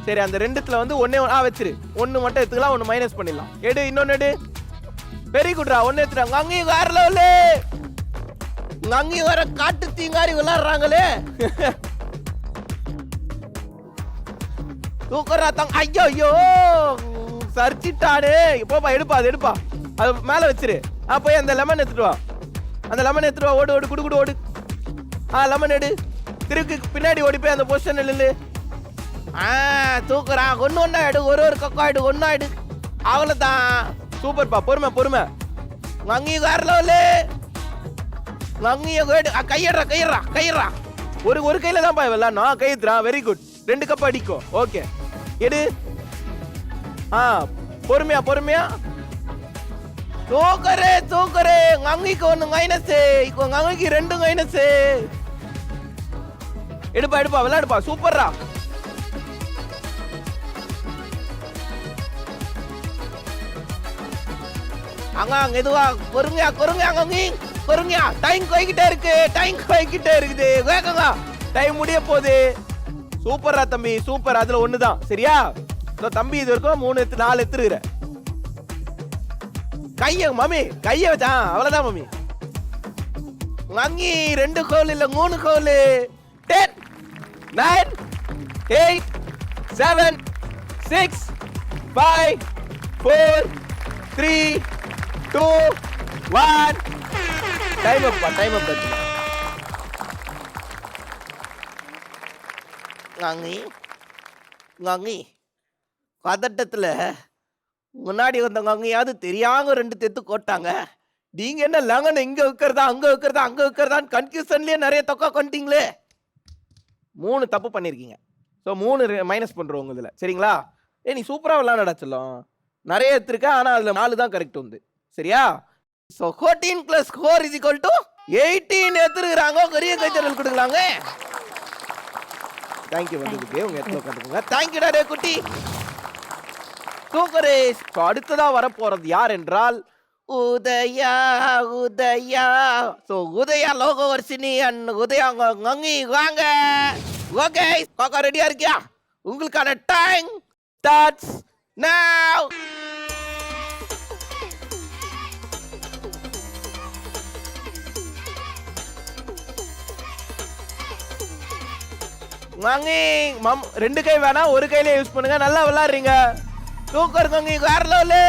சரி, அந்த 2த்துல வந்து ஒன்னே வச்சிரு. 1 மட்டும் எடுத்துக்கலாம், 1 மைனஸ் பண்ணிடலாம். எடு, இன்னொன்னு எடு. வெரி குட்ரா. 1 எடுத்துறாங்க. அங்கேயும் வேற லெவலு. அங்கேயும் வர காட்டு தீங்காரி விளாடுறாங்களே. தூக்கறா தங்க. ஐயோ சரிச்சிட்டானே. இப்போப்பா எடுப்பா, அது எடுப்பா, அது மேல வச்சிரு. போய் அந்த லெமன் எடுத்துட்டு வா. ஓடு குடு ஓடு. லெமன் எடு. திருக்கு பின்னாடி ஓடி போய் அந்த பொசிஷன் நில்லு. தூக்குறா. ஒன்னா எடு. ஒரு கக்கா எடு. ஒன்னா எடு. அவ்வளவுதான். சூப்பர்ப்பா. பொறுமை. அங்கேயும் வேற லெவலு. அங்கேயும் கையிடுறா. ஒரு கையில தான் பாய் விளாடணும். கைத்துறான். Very good. 2 கப் அடிக்கும். ஓகே, எடு. பொறுமையா. தூக்கரே. அங்கிக்கு 1 மைனஸ். இப்போ அங்கிக்கு 2 மைனஸ். எடுப்பா விளையாடுப்பா. சூப்பர்ரா. அங்க எதுவா பொறுமையா பொறுமையா. டைம் போய்கிட்டே இருக்குது. வேகங்க, டைம் முடிய போகுது. சூப்பரா தம்பி, சூப்பர். அதுல 1 தான். சரியா? தம்பி இது வரைக்கும் 3 4 எடுத்துருக்குற. கைய வச்சா அவ்வளவுதான் மம்மி. வாங்கி 2 கோல் இல்ல 3 கோல். 10 9 8 7 6 5 4 3 2 1 டைம் அப். வாங்கி பதட்டத்துல முன்னாடி வந்தவங்க அங்கேயாவது தெரியாம 2 தெத்து கோட்டாங்க. நீங்க என்ன லங்கன இங்க வைக்கிறதா அங்க வைக்கிறதான்னு கன்ஃபியூஷன்லயே நிறைய தொக்கா கொண்டீங்களே. 3 தப்பு பண்ணிருக்கீங்க. ஸோ 3 மைனஸ் பண்றோம் உங்க இதுல. சரிங்களா? நீ சூப்பரா விளையாடா சொல்லும். நிறைய எடுத்துருக்க, ஆனா அதுல 4 தான் கரெக்ட் வந்து. சரியா? ஸோ 14 + 4 = 18 எடுத்துருக்குறாங்க. பெரிய கைத்தறல் கொடுக்கலாங்க. தேங்க்யூ வந்ததுக்கு. உங்க இடத்துல உட்காந்துக்கோங்க. தேங்க்யூடா டே குட்டி. சூப்பரே. அடுத்ததா வரப்போறது யார் என்றால் உதயா. ஸோ உதயா லோகவர்ஷினி அண்ட் உதயா அங்கி வாங்க. ஓகே காக்கா ரெடியா இருக்கியா? உங்களுக்கான டைம் ஸ்டார்ட்ஸ் நவ. வாங்கி மம் 2 கை வேணா ஒரு கையிலே யூஸ் பண்ணுங்க. நல்லா விளையாடுறீங்க. சூப்பர் கங்கி வேற லெவலு.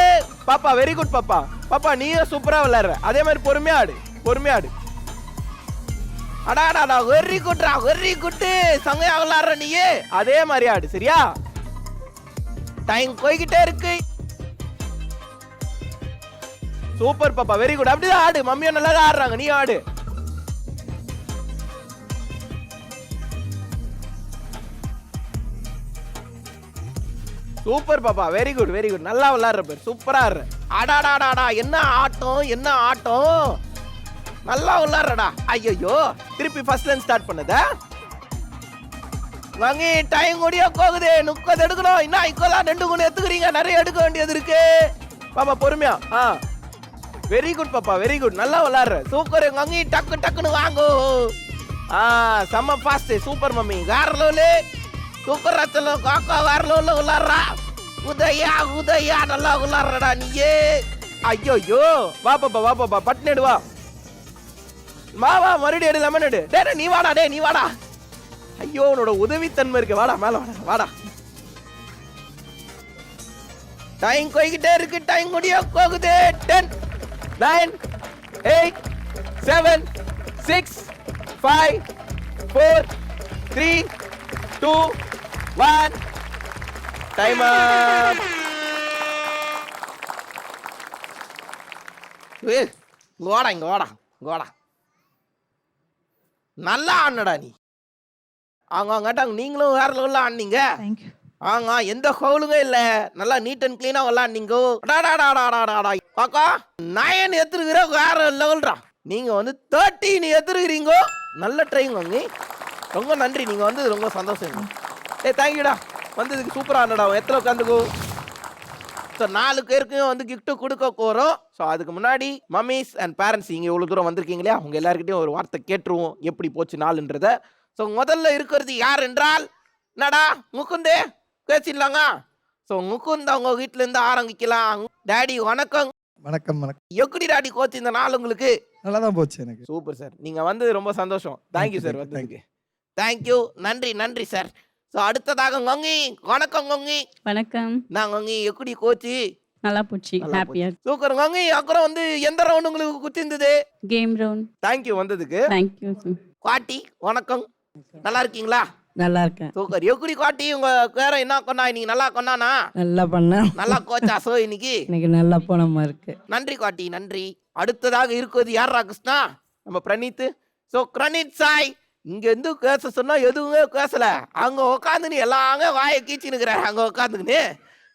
பாப்பா வெரி குட் பாப்பா. பாப்பா நீயும் சூப்பரா விளையாடுற. அதே மாதிரி பொறுமையா ஆடு. பொறுமையா ஆடு. அடாடா வெரி குட்ரா வெரி குட். சங்கையா விளையாடுற நீயே. அதே மாதிரி ஆடு சரியா? டைம் போய்கிட்டே இருக்கு. சூப்பர் பாப்பா வெரி குட். அப்படிதான் ஆடு. மம்மியும் நல்லா தான் ஆடுறாங்க. நீ ஆடு. சூப்பர் பாப்பா வெரி குட் வெரி குட். நல்லா விளையாடுற பேர். சூப்பரா ஆடுற. அடாடாடாடா என்ன ஆட்டம் என்ன ஆட்டம். நல்லா விளையாடுறடா. ஐயோ திருப்பி ஃபர்ஸ்ட்ல இருந்து ஸ்டார்ட் பண்ணதா? வாங்கி டைம் ஓடியா போகுது. 30 எடுக்கணும். இன்னும் இப்போலாம் 2 குணம் எடுத்துக்கிறீங்க. நிறைய எடுக்க வேண்டியது இருக்கு. பாப்பா பொறுமையா. வெரி குட் பாப்பா வெரி குட். நல்லா விளையாடுற. சூப்பர் வாங்கி டக்கு டக்குன்னு வாங்கோ. செம்ம ஃபாஸ்ட். சூப்பர் மம்மி வேற லெவலு. சூப்பர் ரச்சலம் காக்கா வேற லெவல்ல விளையாடுறா. உதயா உதயா நல்லா விளையாடுறடா நீயே. ஐயோ வா பாப்பா பட்னெடு வா. வா மறுபடியும் எடு லெமன் எடு. டே நீ வாடா. டே நீ வாடா. ஐயோ உன்னோட உதவித்தன்மை இருக்கு. வாடா மேல வாடா. டைம் போய்கிட்டே இருக்கு. டைம் முடிய போகுது. 10 9 8 7 6 5 4 3 2 1 டைம் அப். இங்க வாடா. நல்லா ஆடுனடா நீ. கேட்டாங்க நீங்களும் வேற லெவல்ல ஆடுனீங்க. தேங்க்யூ. எந்த ஹவுலுங்க இல்ல. நல்லா நீட் அண்ட் கிளீனா விளையாடுனீங்க. காக்கா 9 எடுத்துருக்கிற வேற லெவல்ரா. நீங்க வந்து 13 எடுத்துருக்கிறீங்க. நல்ல ட்ரைங் வாங்கி. ரொம்ப நன்றி. நீங்க வந்து ரொம்ப சந்தோஷம். தேங்க்யூடா. வந்ததுக்கு சூப்பரா ஆனடா. எத்தனை உட்காந்துக்கோ. ஸோ 4 பேருக்கும் வந்து கிஃப்ட் கொடுக்க போகிறோம். ஸோ அதுக்கு முன்னாடி மம்மிஸ் அண்ட் பேரண்ட்ஸ் இங்கே இவ்வளோ தூரம் வந்திருக்கீங்க இல்லையா? அவங்க எல்லாருக்கிட்டையும் ஒரு வார்த்தை கேட்டுருவோம் எப்படி போச்சு நாளுன்றத. ஸோ முதல்ல இருக்கிறது யார் என்றால் என்னடா முகுந்தே பேசிடலாங்க. ஸோ முகுந்த் அவங்க வீட்டிலேருந்து ஆரம்பிக்கலாம். டேடி வணக்கம். வணக்கம். எப்படி டாடி கோச்சு இந்த நாள் உங்களுக்கு? நல்லா தான் போச்சு எனக்கு. Super sir. நீங்கள் வந்து ரொம்ப சந்தோஷம். தேங்க்யூ சார் வந்ததுக்கு. தேங்க்யூ நன்றி சார். ஸோ அடுத்ததாக கொங்கி வணக்கம். கொங்கி வணக்கம். நான் கொங்கி எப்படி கோச்சு? நல்லா போச்சு. ஹாப்பியா. சூப்பர் கொங்கி. அப்புறம் வந்து எந்த ரவுண்ட் உங்களுக்கு குத்திருந்தது? Game round. தேங்க்யூ வந்ததுக்கு. தேங்க்யூ. காட்டி வணக்கம். நல்லா இருக்கீங்களா? நல்லா இருக்கேன். சூப்பர். எப்படி காட்டி உங்க பேர என்ன கொண்டா? இன்னைக்கு நல்லா கொண்டானா? நல்லா பண்ண. நல்லா கோச்சா? சோ இன்னைக்கு நல்லா போன மாதிரி இருக்கு. நன்றி காட்டி நன்றி. அடுத்ததாக இருக்கிறது யாரா கிருஷ்ணா? நம்ம பிரணீத். ஸோ பிரணீத் சாய் இங்க இருந்து பேச சொன்னா எதுவுமே பேசல. அங்க உட்காந்துன்னு எல்லாமே வாயை கீச்சினுக்கிறாரு அங்க உட்காந்துக்கின்னு.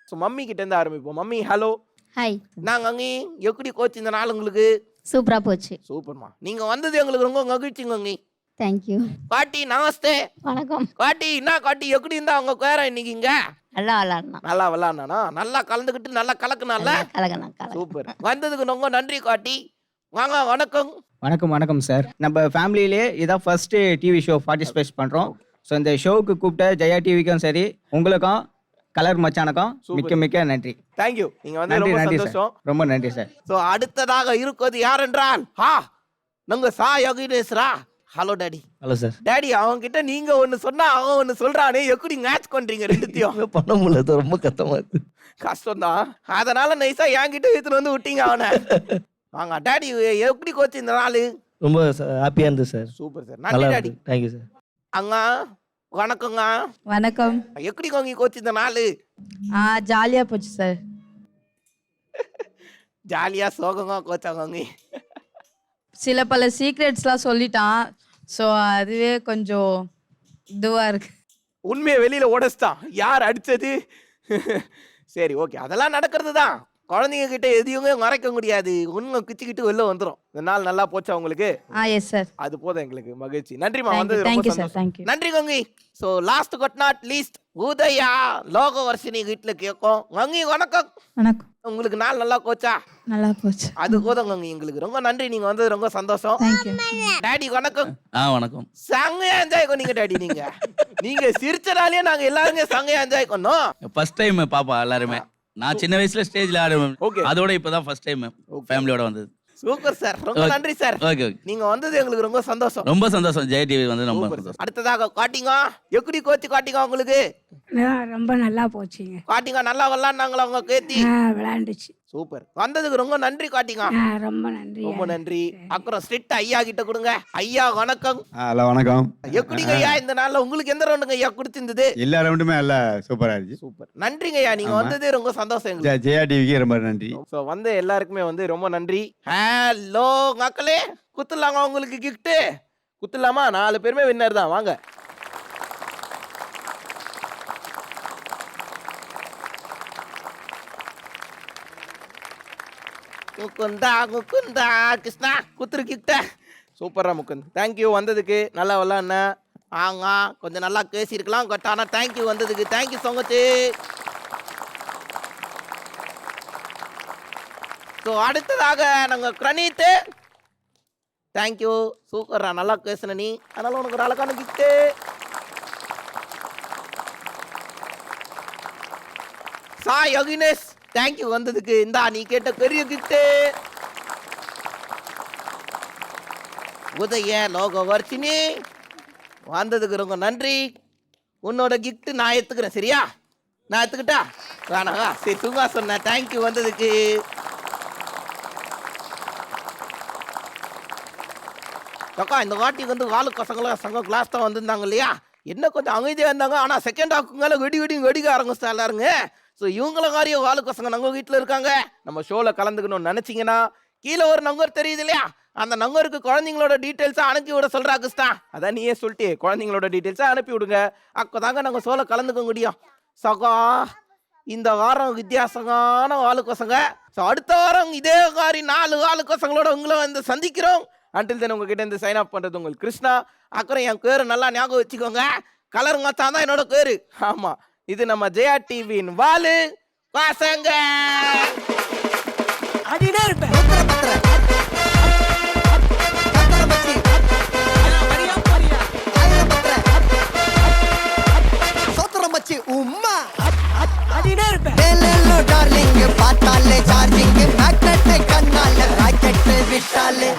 ஸோ மம்மி கிட்ட இருந்து ஆரம்பிப்போம். Mummy hello. ஹாய். நாங்க அங்கே எப்படி கோச்சு இந்த நாள் உங்களுக்கு? சூப்பரா போச்சு. சூப்பர்மா. நீங்க வந்தது எங்களுக்கு ரொம்ப மகிழ்ச்சிங்க. அங்கே தேங்க்யூ. காட்டி நமஸ்தே. வணக்கம். காட்டி என்ன காட்டி எப்படி இருந்தா அவங்க பேர இன்னைக்கு இங்க? நல்லா விளாட்னா. நல்லா விளாட்னா. நல்லா கலந்துக்கிட்டு நல்லா கலக்குனால. சூப்பர். வந்ததுக்கு ரொம்ப நன்றி காட்டி. வாங்க வணக்கம். வணக்கம் சார். நம்ம ஃபேமிலியிலே இதான் ஃபர்ஸ்ட் டிவி ஷோ பார்ட்டிசிபேட் பண்ணுறோம். ஸோ இந்த ஷோவுக்கு கூப்பிட்ட ஜெயா டிவிக்கும் சரி உங்களுக்கும் கலர் மச்சானுக்கும் மிக்க நன்றி. தேங்க்யூ. நீங்க வந்து ரொம்ப சந்தோஷம். ரொம்ப நன்றி சார். ஸோ அடுத்ததாக இருக்கிறது யார் என்றால் நம்ம சா யோகினேஸ்வரா. Hello daddy. Hello sir. Daddy அவங்க கிட்ட நீங்க ஒன்னு சொன்னா அவன் ஒன்னு சொல்றானே. எப்படி மேட்ச் பண்றீங்க ரெண்டுத்தையும்? பண்ண முடியல. ரொம்ப கஷ்டமா இருக்கு. கஷ்டம் தான். அதனால நைஸா என்கிட்ட எடுத்துட்டு வந்து விட்டீங்க அவனை. வாங்க டாடி எப்படி கோச்சு இந்த நாள்? ரொம்ப ஹாப்பியா இருந்தது சார். Super sir. நன்றி டாடி. Thank you sir. அங்க வணக்கங்க. வணக்கம். எப்படி கோங்கி கோச்சு இந்த நாள்? ஜாலியா போச்சு சார். ஜாலியா சோகமா கோச்சாங்க. சில பல சீக்ரெட்ஸ்லாம் சொல்லிட்டான். ஸோ அதுவே கொஞ்சம் இதுவா இருக்கு. உண்மையை வெளியில உடைச்சிட்டான். யார் அடிச்சது? சரி ஓகே அதெல்லாம் நடக்கிறது தான். குழந்தைங்க கிட்ட எதையுமே மறைக்க முடியாது. உண்மை கிச்சுக்கிட்டு வெளில வந்துரும். இந்த நாள் நல்லா போச்சா உங்களுக்கு? Yes sir. அது போதும் எங்களுக்கு மகிழ்ச்சி. நன்றிமா Thank you, வந்தது ரொம்ப thank you sir, சந்தோஷம். thank you. நன்றி கங்கி. So last but not least Udaya Loka Varshini வீட்டில் கேட்கும். கங்கி வணக்கம். வணக்கம். உங்களுக்கு நாள் நல்லா போச்சா? நல்லா போச்சு. அது போதும் கங்கி எங்களுக்கு ரொம்ப நன்றி. நீங்க வந்தது ரொம்ப சந்தோஷம். தேங்க்யூ. டாடி வணக்கம். வணக்கம். செங்கையா என்ஜாய் பண்ணீங்க டாடி. நீங்க சிரிச்சனாலே நாங்க எல்லாருமே செங்கையா என்ஜாய் பண்ணோம். ஃபர்ஸ்ட் டைம் பாப்பா எல்லாருமே. நான் சின்ன வயசுல ஸ்டேஜ்ல ஆடுவேன். Okay. அதோட இப்பதான் ஃபர்ஸ்ட் டைம் ஃபேமிலியோட வந்தது. Super sir. ரொம்ப நன்றி சார். ஓகே. நீங்க வந்தது எங்களுக்கு ரொம்ப சந்தோஷம். ரொம்ப சந்தோஷம். ஜெய டிவி வந்து ரொம்ப சூப்பர் சந்தோஷம். சார். அடுத்ததாக காட்டிங்க. எப்படி கோச்சு காட்டிங்க உங்களுக்கு? ரொம்ப நல்லா போச்சுங்க. காட்டிங்க நல்லா விளாண்டாங்களா உங்க கேத்தி? விளையாண்டுச்சு. சூப்பர். வந்ததுக்கு ரொம்ப நன்றி காட்டிங்க. ரொம்ப நன்றி. ரொம்ப நன்றி. அப்புறம் ஸ்ட்ரிக்ட் ஐயா கிட்ட கொடுங்க. ஐயா வணக்கம். ஹலோ வணக்கம். எப்படிங்க ஐயா இந்த நாள்ல உங்களுக்கு எந்த ரவுண்டுங்க ஐயா கொடுத்திருந்தது? எல்லா ரவுண்டுமே நல்லா சூப்பரா இருந்துச்சு. சூப்பர். நன்றிங்க ஐயா. நீங்க வந்ததே ரொம்ப சந்தோஷம் எங்களுக்கு. ஜெயா டிவிக்கு ரொம்ப நன்றி. ஸோ வந்து எல்லாருக்குமே வந்து ரொம்ப நன்றி. ஹலோ மக்களே, குத்துலாங்க உங்களுக்கு கிஃப்ட் குத்துலாமா? 4 பேருமே வின்னர் தான். வாங்க. முகுந்தா முகுந்தா கிருஷ்ணா குத்துரு கிட்ட. சூப்பரா முகுந்த். தேங்க்யூ வந்ததுக்கு. நல்லா விளாட்ன. கொஞ்சம் நல்லா பேசியிருக்கலாம். பட் ஆனால் தேங்க்யூ வந்ததுக்கு. Thank you so much. ஸோ அடுத்ததாக நாங்கள் கிரணீத்து. தேங்க்யூ. சூப்பரா நல்லா பேசுன நீ. அதனால உனக்கு ஒரு அழகான கிஃப்ட்டு. சாய் அகினேஷ் தேங்க்யூ வந்ததுக்கு. இந்தா நீ கேட்ட பெரிய கிஃப்ட்டு. உதய லோக வர்ஷினி வந்ததுக்கு ரொம்ப நன்றி. உன்னோட கிஃப்ட் நான் எடுத்துக்கிறேன். சரியா? நான் எடுத்துக்கிட்டா வேணாங்க. சரி சும்மா சொன்னேன். தேங்க்யூ வந்ததுக்கு. அக்கா இந்த வாட்டி வந்து வாழு பசங்களாம் சங்கம் கிளாஸ் தான் வந்திருந்தாங்க இல்லையா? என்ன கொஞ்சம் அமைதியாக இருந்தாங்க. ஆனால் செகண்ட் ஹாஃப்க்குங்கால வெடிக்க ஆரம்பிச்சிட்டா எல்லாருங்க. ஸோ இவங்கள மாதிரியே வாழு பசங்க நம்ம வீட்டில் இருக்காங்க. நம்ம ஷோவில் கலந்துக்கணும்னு நினச்சிங்கன்னா கீழே ஒரு நம்பர் தெரியுது இல்லையா? அந்த நம்பருக்கு குழந்தைங்களோட டீட்டெயில்ஸை அனுப்பி விட சொல்கிறா கிருஷ்ணா. அதான் நீயே சொல்லிட்டு குழந்தைங்களோட டீட்டெயில்ஸை அனுப்பி விடுங்க. அப்போ தாங்க நாங்கள் ஷோவில் கலந்துக்க முடியும். சகா இந்த வாரம் வித்தியாசமான வாழு பசங்க. ஸோ அடுத்த வாரம் இதே மாதிரி 4 வாழு பசங்களோட உங்களை வந்து சந்திக்கிறோம். அன்டில் தென் உங்ககிட்ட இருந்து சைன் ஆஃப் பண்ணுறது உங்களுக்கு கிருஷ்ணா. அப்புறம் என் பேர் நல்லா ஞாபகம் வச்சுக்கோங்க. கலர் மச்சான் தான் என்னோட பேர். ஆமாம், இது நம்ம ஜெயா டிவியின் வாழு பசங்க. அடினே இருப்பேன். பத்திர பத்திர பத்திர பச்சி பரியா பரியா ஆயிரம் பத்திர சோத்திர மச்சி உம்மா அடினே இருப்பேன். ஹலோ டார்லிங் பார்த்தாலே சார்ஜிங் மேக்னெட் கண்ணால ராக்கெட் விட்டாலே